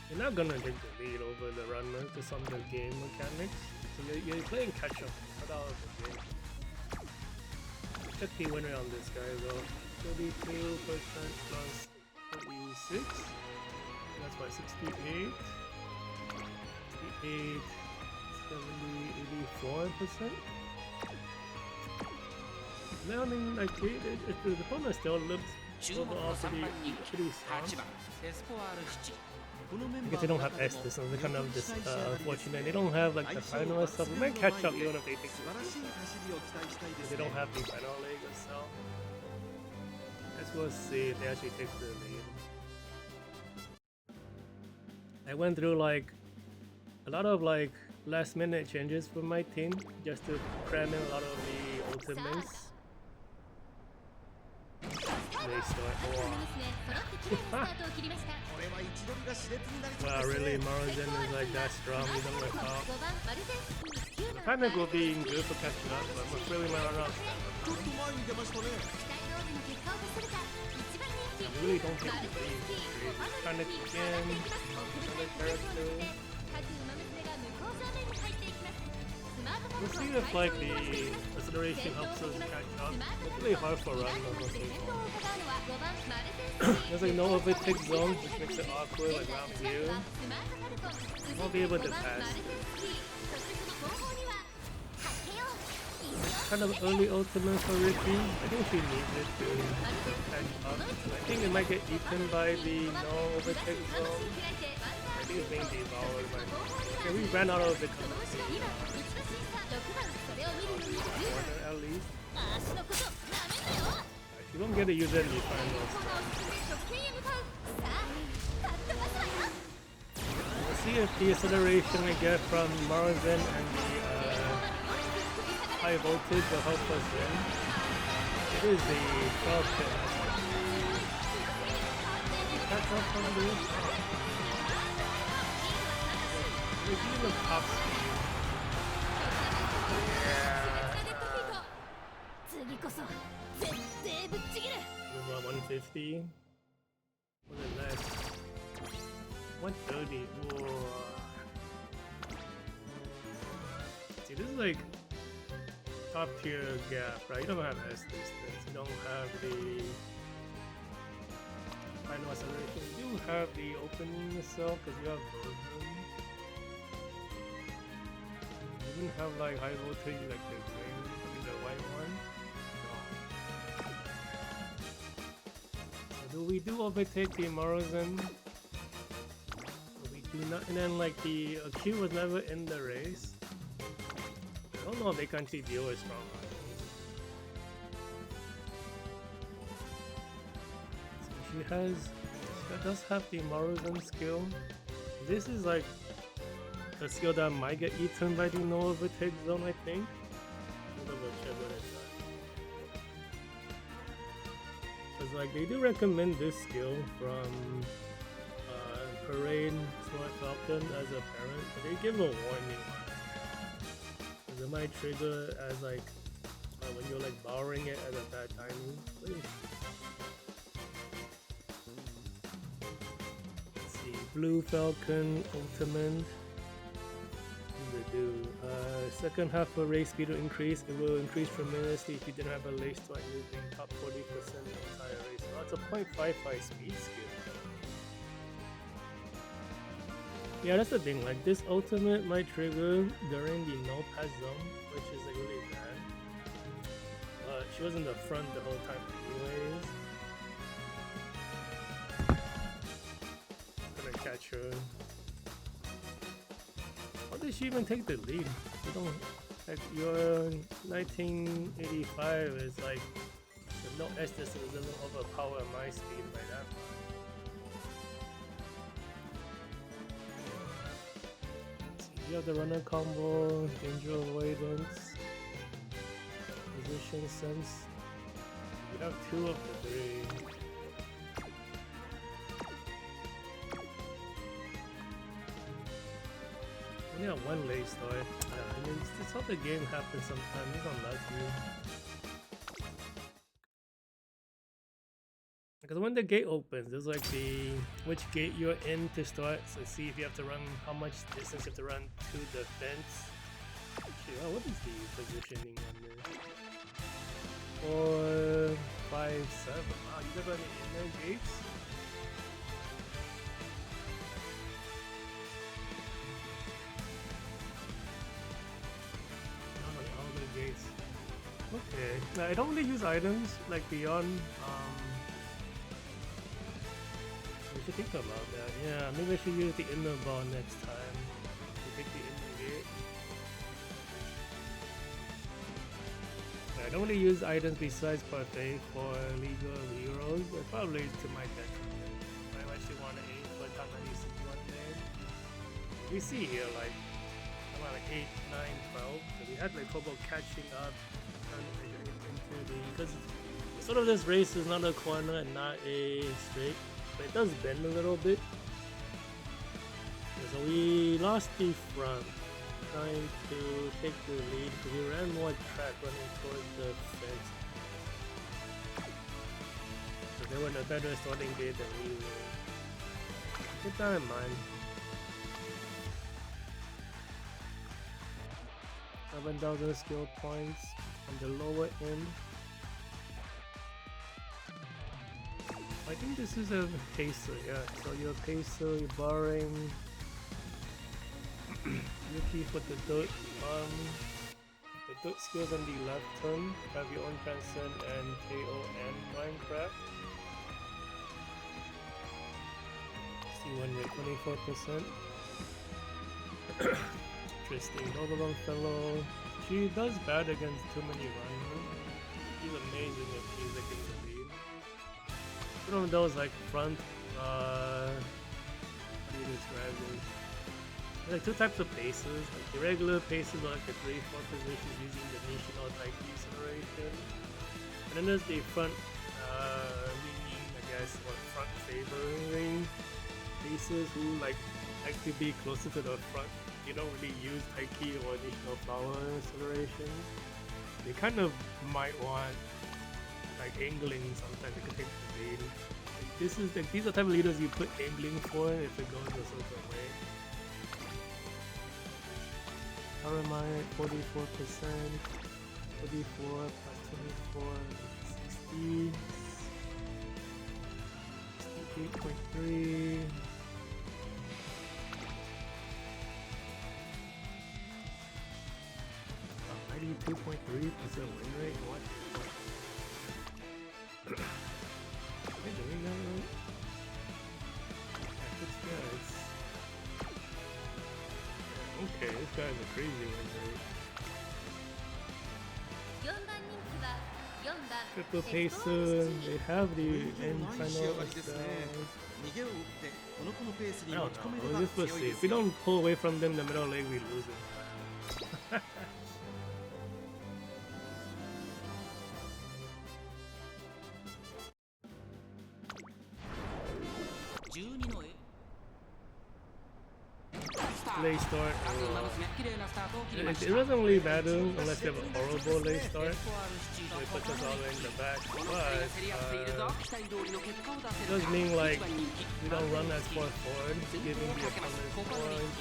you're not gonna take the lead over the runner just on the game mechanics. So you're playing catch up out of the game. Check the winner on this guy though. 32% plus 36. That's why 68. 68, 70, 84%. Now I mean like the opponent still looks 注目の3番人気pretty 8 strong. 番エスポアール7 guess they don't have Estes, so they're kind of just fortunate. They don't have like the final stuff. We might catch up even if they take it. They don't have the final leg or so. Guess we'll see if they actually take the lead. I went through like a lot of like last minute changes for my team just to cram in a lot of the ultimates. They start. Wow, really? Maruzen is like that strong, even with top. Panic will be good for catching up, but we're really not enough. I really don't think the lead is crazy. Panic again, another character. We'll see if like the acceleration helps us catch up. It's really hard for run on the table. There's like no overtake zone, which makes it awkward like around here. Won't be able to pass it. Kind of early ultimate for Ricky. I think she needs it to catch up. I think it might get eaten by the no overtake zone. I think it's being devoured by now. Okay, we ran out of the corner at least. You don't get to use it in the finals. We'll see if the acceleration we get from Maruzen and the high voltage will help us win. It is the Falcon. Catch up from this. We're even top speed. About 150. What is that? 130. Whoa. See, this is like top tier gap, right? You don't have S distance. You don't have the final acceleration. You do have the opening itself because you have both of them. You even have like high voltage, like the green, the white one. Do we do overtake the Maruzen? We do not, and then like the Q was never in the race. I don't know if they can actually deal with strong items. So she does have the Maruzen skill. This is like a skill that might get eaten by the no overtake zone, I think. Like they do recommend this skill from Parade Smart Falcon as a parent, but they give a warning because it might trigger as like when you're like borrowing it at a bad timing. Let's see, Blue Falcon Ultimate. Do second half of race speed will increase. It will increase tremendously if you didn't have a lace start using top 40% the entire race. So that's a 0.55 speed skill. Yeah, that's the thing. Like this ultimate might trigger during the no pass zone, which is like really bad. She was in the front the whole time, anyways. Gonna catch her. How did she even take the lead? You don't like your 1985 is like the no Estes doesn't overpower my speed by that much. You have the runner combo, danger avoidance, position sense. You have two of the three. Only have one late start. I mean, it's how the game happens sometimes. It's unlucky. Because when the gate opens, there's like the which gate you're in to start. So see if you have to run, how much distance you have to run to the fence. Actually, oh, what is the positioning on this? 4, 5, 7. Wow, you got any inner gates? Gates. Okay. Now, I don't really use items like beyond should think about that. Yeah, maybe I should use the inner ball next time. To take the inner gate. I don't really use items besides Parfait for League of Heroes. It's probably to my detriment. I actually want to aim for top 96 one day. We see here like around like 8, 9, 12. So we had like trouble catching up into the, because sort of this race is not a corner and not a straight, but it does bend a little bit. So we lost the front, trying to take the lead because we ran more track running towards the fence. So they were in a better starting gate than we were. Keep that in mind. 7,000 skill points on the lower end. I think this is a pacer, yeah. So your pacer, you're barring Yuki for the dirt skills on the left turn, have your own transcend and KO and Minecraft. C1 rate 24%. Interesting. Overlong fellow. She does bad against too many runners. She's amazing if she's like in the lead. One of those like front describe this. There's like two types of paces. Like the regular paces are like the 3-4 position using the national type acceleration. And then there's the front leaning, I guess, or front favoring paces who like to be closer to the front. You don't really use Taiki or additional flower acceleration. They kind of might want like angling sometimes. They can take the lead. Like, this is like these are the type of leaders you put angling for if it goes a certain way. Aramai 44%, 44 plus 24, 60, 68.3. 92.3% win rate? What? Am I doing that right? Yeah, okay, this guy's a crazy win rate. 4番人気は4番 Triple pacer, they have the end うまい仕上 final がりですね as 逃げを打ってこの子のペースに I 持 don't ち込め know, れば we'll just 強い see. で If す we よ don't pull away from them in the middle leg, we lose it. 12の Late start. 馬娘綺麗なスタートを切りま It した doesn't really matter unless you have a horrible late start. So it puts us all in the back. この But 競り合っているぞ期待通りの結果を出 it せる does か mean like 一番人気 we don't run as far forward, giving the opponent more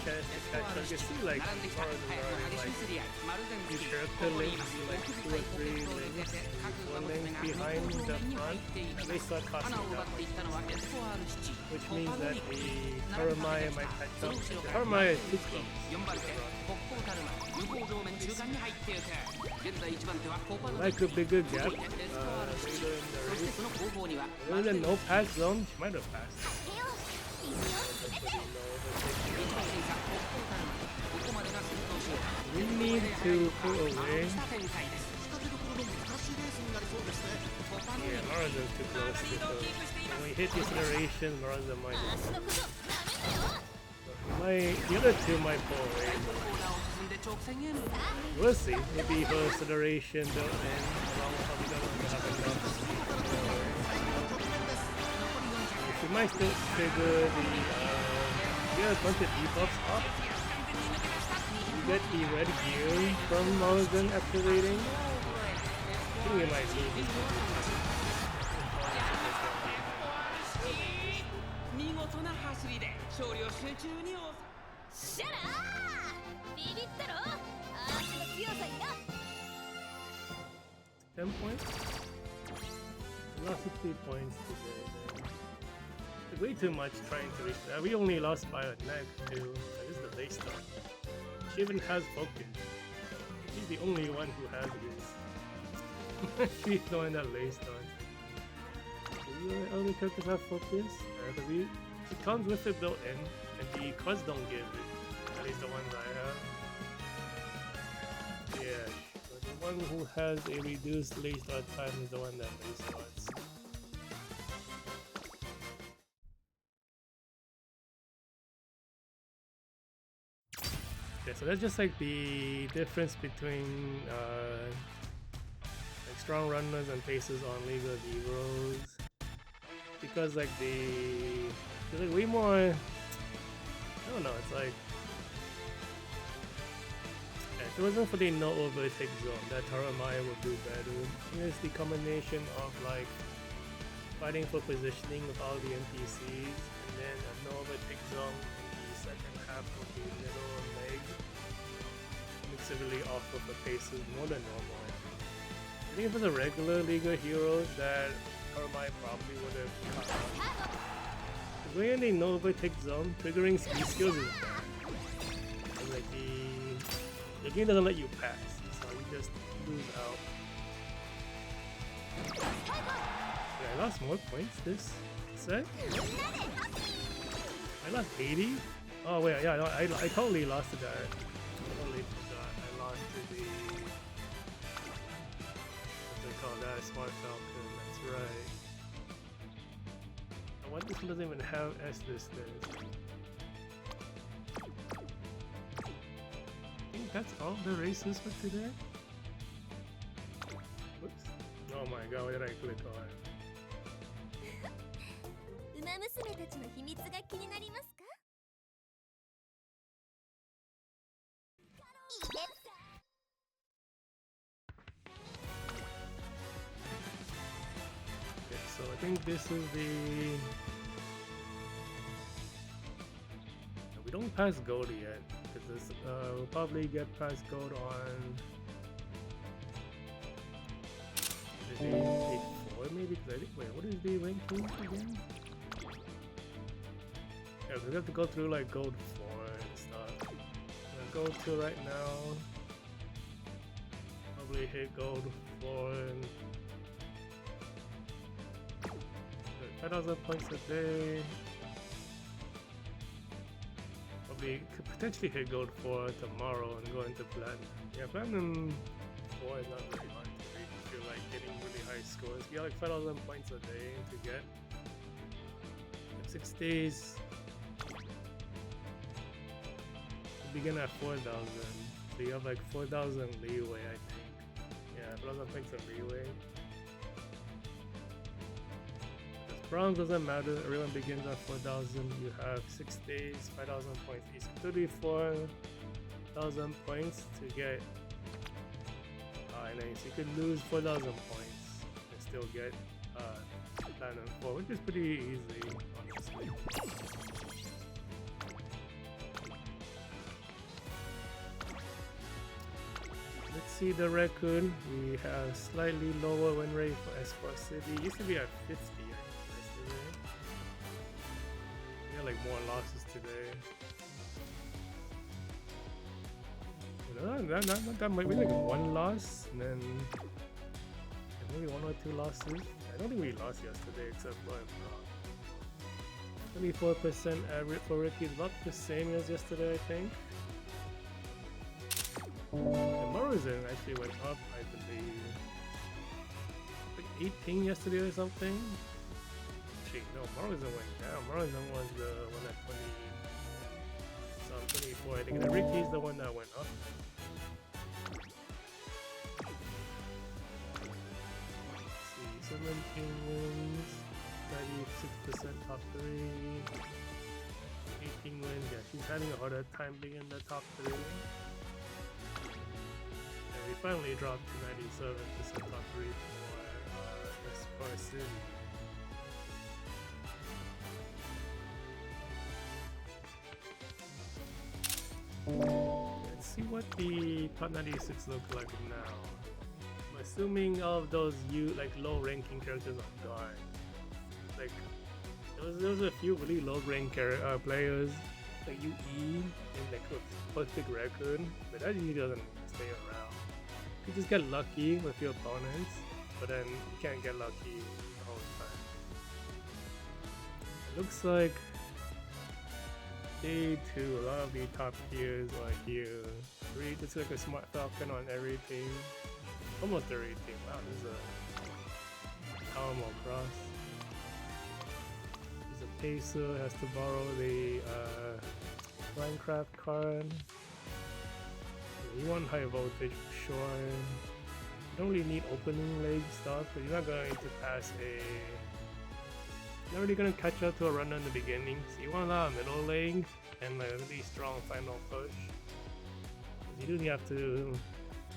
chance to catch. So you can see like 並んできた Mars 早 is く already 激しい like 競り合いマルゼン these スキ character ここにい links ます be like 奥 2 or 深いポケッ 3 トを入れ links, て各馬 one 娘 link が behind 向こう the 正面に front. 入っていき They ます start 花 costing を奪 that ってい much. ったのはエスポアール7 Which コ means パノ that リク the 並びか Karamaya けてき might た catch その up. 後ろ The から Karamaya is too close. 4番手ポッポータルマ向こう正面中間に入っていく現在1番手はコパノリ Like ク a bigger 続 gap いてエスポアール later 7 in the そして race. その後方には Other than no pass zone, she might have passed. 手を水を詰めて一番審査ポッポータルマここまでが先頭集団 We need to pull away. した展開です仕掛けどころの難しいレースになりそうですね コパノリ Yeah, ク Mara's too close to the. When we hit the acceleration, Mara's might. 足のことなめんなよ The other two might pull away. コーナーを進んで直線へ We'll see. Maybe her acceleration built in along with how we don't have enough. She might still trigger the. Yeah, a bunch of debuffs up. You get the red gear from Morrison activating. I think we might lose this one. 見事な走りで勝利を集中に収めシャラービビったろ足の強さにな 10 points? We lost 50 points today. It's way too much trying to reach that. We only lost by a neck too. This is the late start. She even has focus. She's the only one who has this. She's the one that late start. Do the other characters have focus? It comes with it built in, and the cards don't give it. At least the ones I have. Yeah, so the one who has a reduced late start time is the one that late starts. Okay, so that's just like the difference between like strong runners and paces on League of Heroes. Because like there's like way more, I don't know, it's like, yeah, if it wasn't for the no overtake zone, that Taramaya would do better. I think it's the combination of like fighting for positioning with all the NPCs, and then a no overtake zone in the second half of the middle leg makes it really awful for paces more than normal. I think if it was a regular League of Heroes, that Taramaya probably would have cut off. Going in the no overtake zone, triggering speed skills is bad. And like the game doesn't let you pass, so you just lose out. Wait, I lost more points this set? I lost 80? Oh wait, yeah, no, I totally lost to that. I totally forgot. I lost to the, what they call that, Smart Falcon, that's right. What, this one doesn't even have S listed. I think that's all the races for today. Whoops. Oh my god, what did I click on? ウマ娘たちの秘密が気になりますか？ Okay, so I think this is the... We don't pass gold yet, because we'll probably get past gold on... Is it day 4 maybe? Because I think, wait, what is the ranking again? Yeah, we have to go through like gold 4 and stuff. Gold 2 right now. Probably hit gold 4 and 5,000 points a day. Probably could potentially hit gold 4 tomorrow and go into platinum. Yeah, platinum 4 is not very hard to reach if you're like getting really high scores. You get like 5,000 points a day to get. 6 days. You begin at 4,000. So you have like 4,000 leeway, I think. Yeah, 4,000 points of leeway. Bronze doesn't matter, everyone begins at 4,000, you have 6 days, 5,000 points each. 34,000 points to get, and then so you could lose 4,000 points and still get platinum 4, which is pretty easy, honestly. Let's see the record. We have slightly lower win rate for S4 City. It used to be at 50. Like more losses today. You know, not that much. Maybe like 1 loss, and then maybe 1 or 2 losses. I don't think we lost yesterday, except for 24% average for Ricky, is about the same as yesterday, I think. And Morrison actually went up, I believe. Like 18 yesterday or something. No, Morrison went down. Morrison was the one at 24, I think. And Ricky's the one that went up. Let's see, 17 wins, 96% top 3, 18 wins. Yeah, she's having a harder time being in the top 3. And we finally dropped to 97% top 3 for S4 City. Let's see what the top 96 look like now. I'm assuming all of those like low ranking characters are gone. Like there was a few really low rank players like UE and like with perfect record, but that usually doesn't stay around. You just get lucky with your opponents, but then you can't get lucky the whole time. It looks like Day 2, a lot of the top tiers are here. It's like a Smart Falcon on every team. Almost every team. Wow, this is a Alamo Cross. He's a Pacer, has to borrow the Minecraft card. You want high voltage for sure. You don't really need opening leg stuff, but you're not going to pass a... You're not really going to catch up to a runner in the beginning, so you want a lot of middle leg and like a really strong final push. You do have to...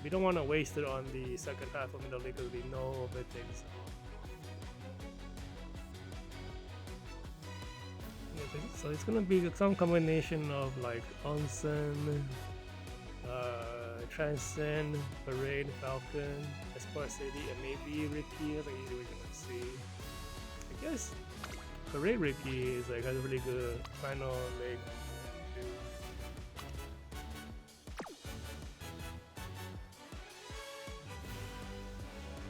We don't want to waste it on the second half of middle leg because we know overtakes. So it's going to be some combination of like Onsen, Transcend, Parade, Falcon, Espoir City, and maybe Ricky. I think we're gonna see. I guess Parade Ricky is like has a really good final leg too.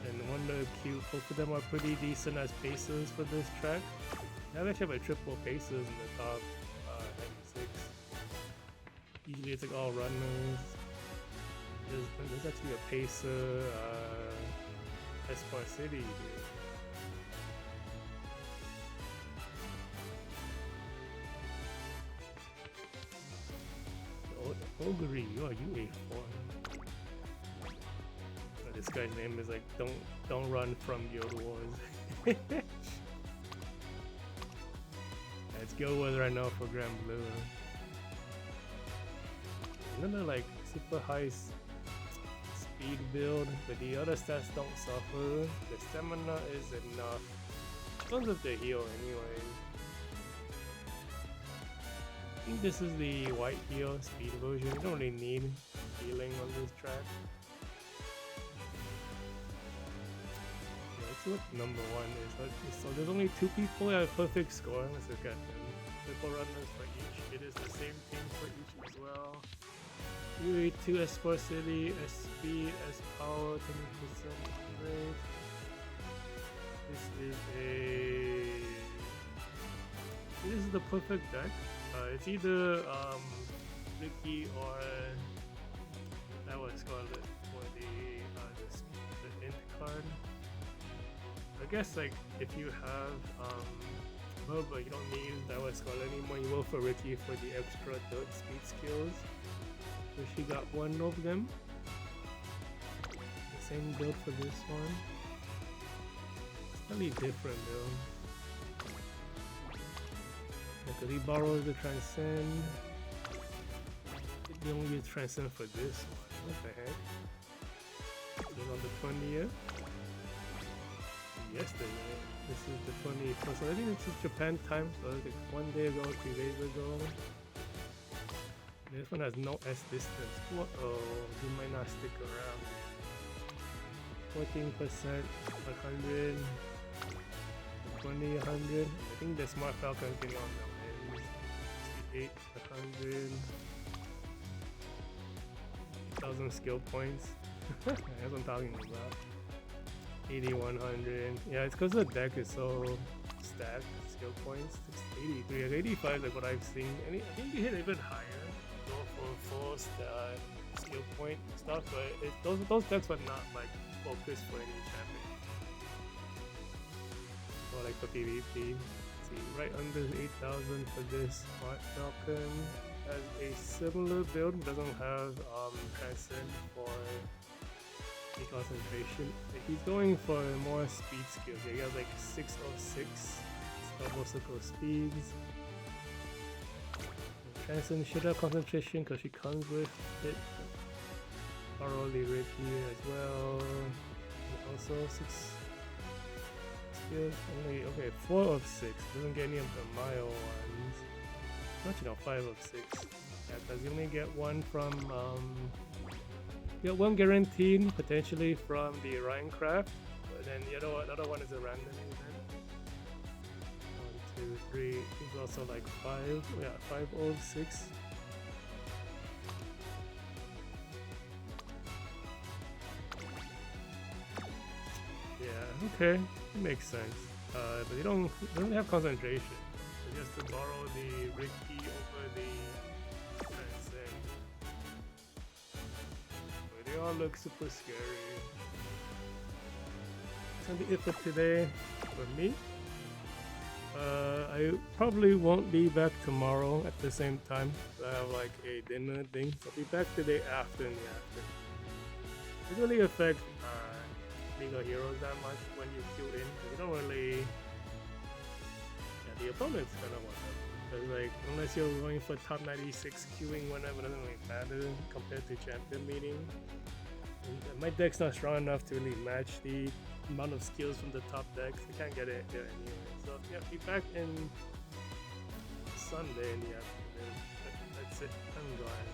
And Wonder Cube, both of them are pretty decent as paces for this track. I actually have a triple paces in the top 96. Usually it's like all runners. There's actually a Pacer, Espoir City here. Ogre, oh, you A4. Oh, this guy's name is like don't run from Guild Wars. It's Guild Wars right now for Grand Blue. Another like super high speed build, but the other stats don't suffer. The stamina is enough. Tons of the heal anyway. I think this is the white heal speed version. You don't really need healing on this track. Yeah, let's see what number 1 is. So there's only 2 people that have perfect score. Let's look at them. Triple runners for each. It is the same thing for each as well. UE2 Espoir City, SP, S Power, 20% rate. This is the perfect deck. It's either Ricky or that was called it for the int card. I guess like if you have but you don't need that was called anymore. You go for Ricky for the extra dirt speed skills. So she got one of them. The same build for this one. It's slightly different though. Because he borrows the Transcend. You only use Transcend for this one. What the heck? It was on the 20th. Yesterday. This is the 21st. So I think this is Japan time. So it's like 1 day ago, 2 days ago. This one has no S distance. Uh-oh, he might not stick around. 14%, 100, 20, 100. I think the Smart Falcon has been on the end. 68, 100. 1,000 skill points. That's what I'm talking about. 8100. Yeah, it's because the deck is so stacked. Skill points. 83. 85 is like what I've seen. And I think you hit even higher. Go for full skill point stuff, but those decks are not like focused for any champion. Or like for PvP. See, right under 8,000 for this Smart Falcon. Has a similar build, doesn't have Transcend for concentration. He's going for more speed skills. He has like 606 double circle speeds. Transcend should have concentration because she comes with it. Thoroughly Ricky as well. And also 6 skills. Only okay, 4 of 6. Doesn't get any of the mile ones. Actually no, 5 of 6. Yeah, because you only get one from get one guaranteed potentially from the Rhinecraft, but then the other one is a random event. 1, 2, 3. He's also like 5. Yeah, 5 of 6. Yeah, okay, it makes sense. But you don't have concentration. Just to borrow the Ricky over the Transcend. But they all look super scary. It's gonna be it for today for me. I probably won't be back tomorrow at the same time. I have like a dinner thing. I'll be back the day after in the afternoon. It doesn't really affect League of Heroes that much when you queue in, because you don't really. Yeah, the opponent's gonna want them. Because like, unless you're going for top 96 queuing whenever, it doesn't really matter compared to champion meeting. And my deck's not strong enough to really match the amount of skills from the top decks. I can't get it there anyway. So yeah, be back in Sunday in the afternoon. That's it. I'm going.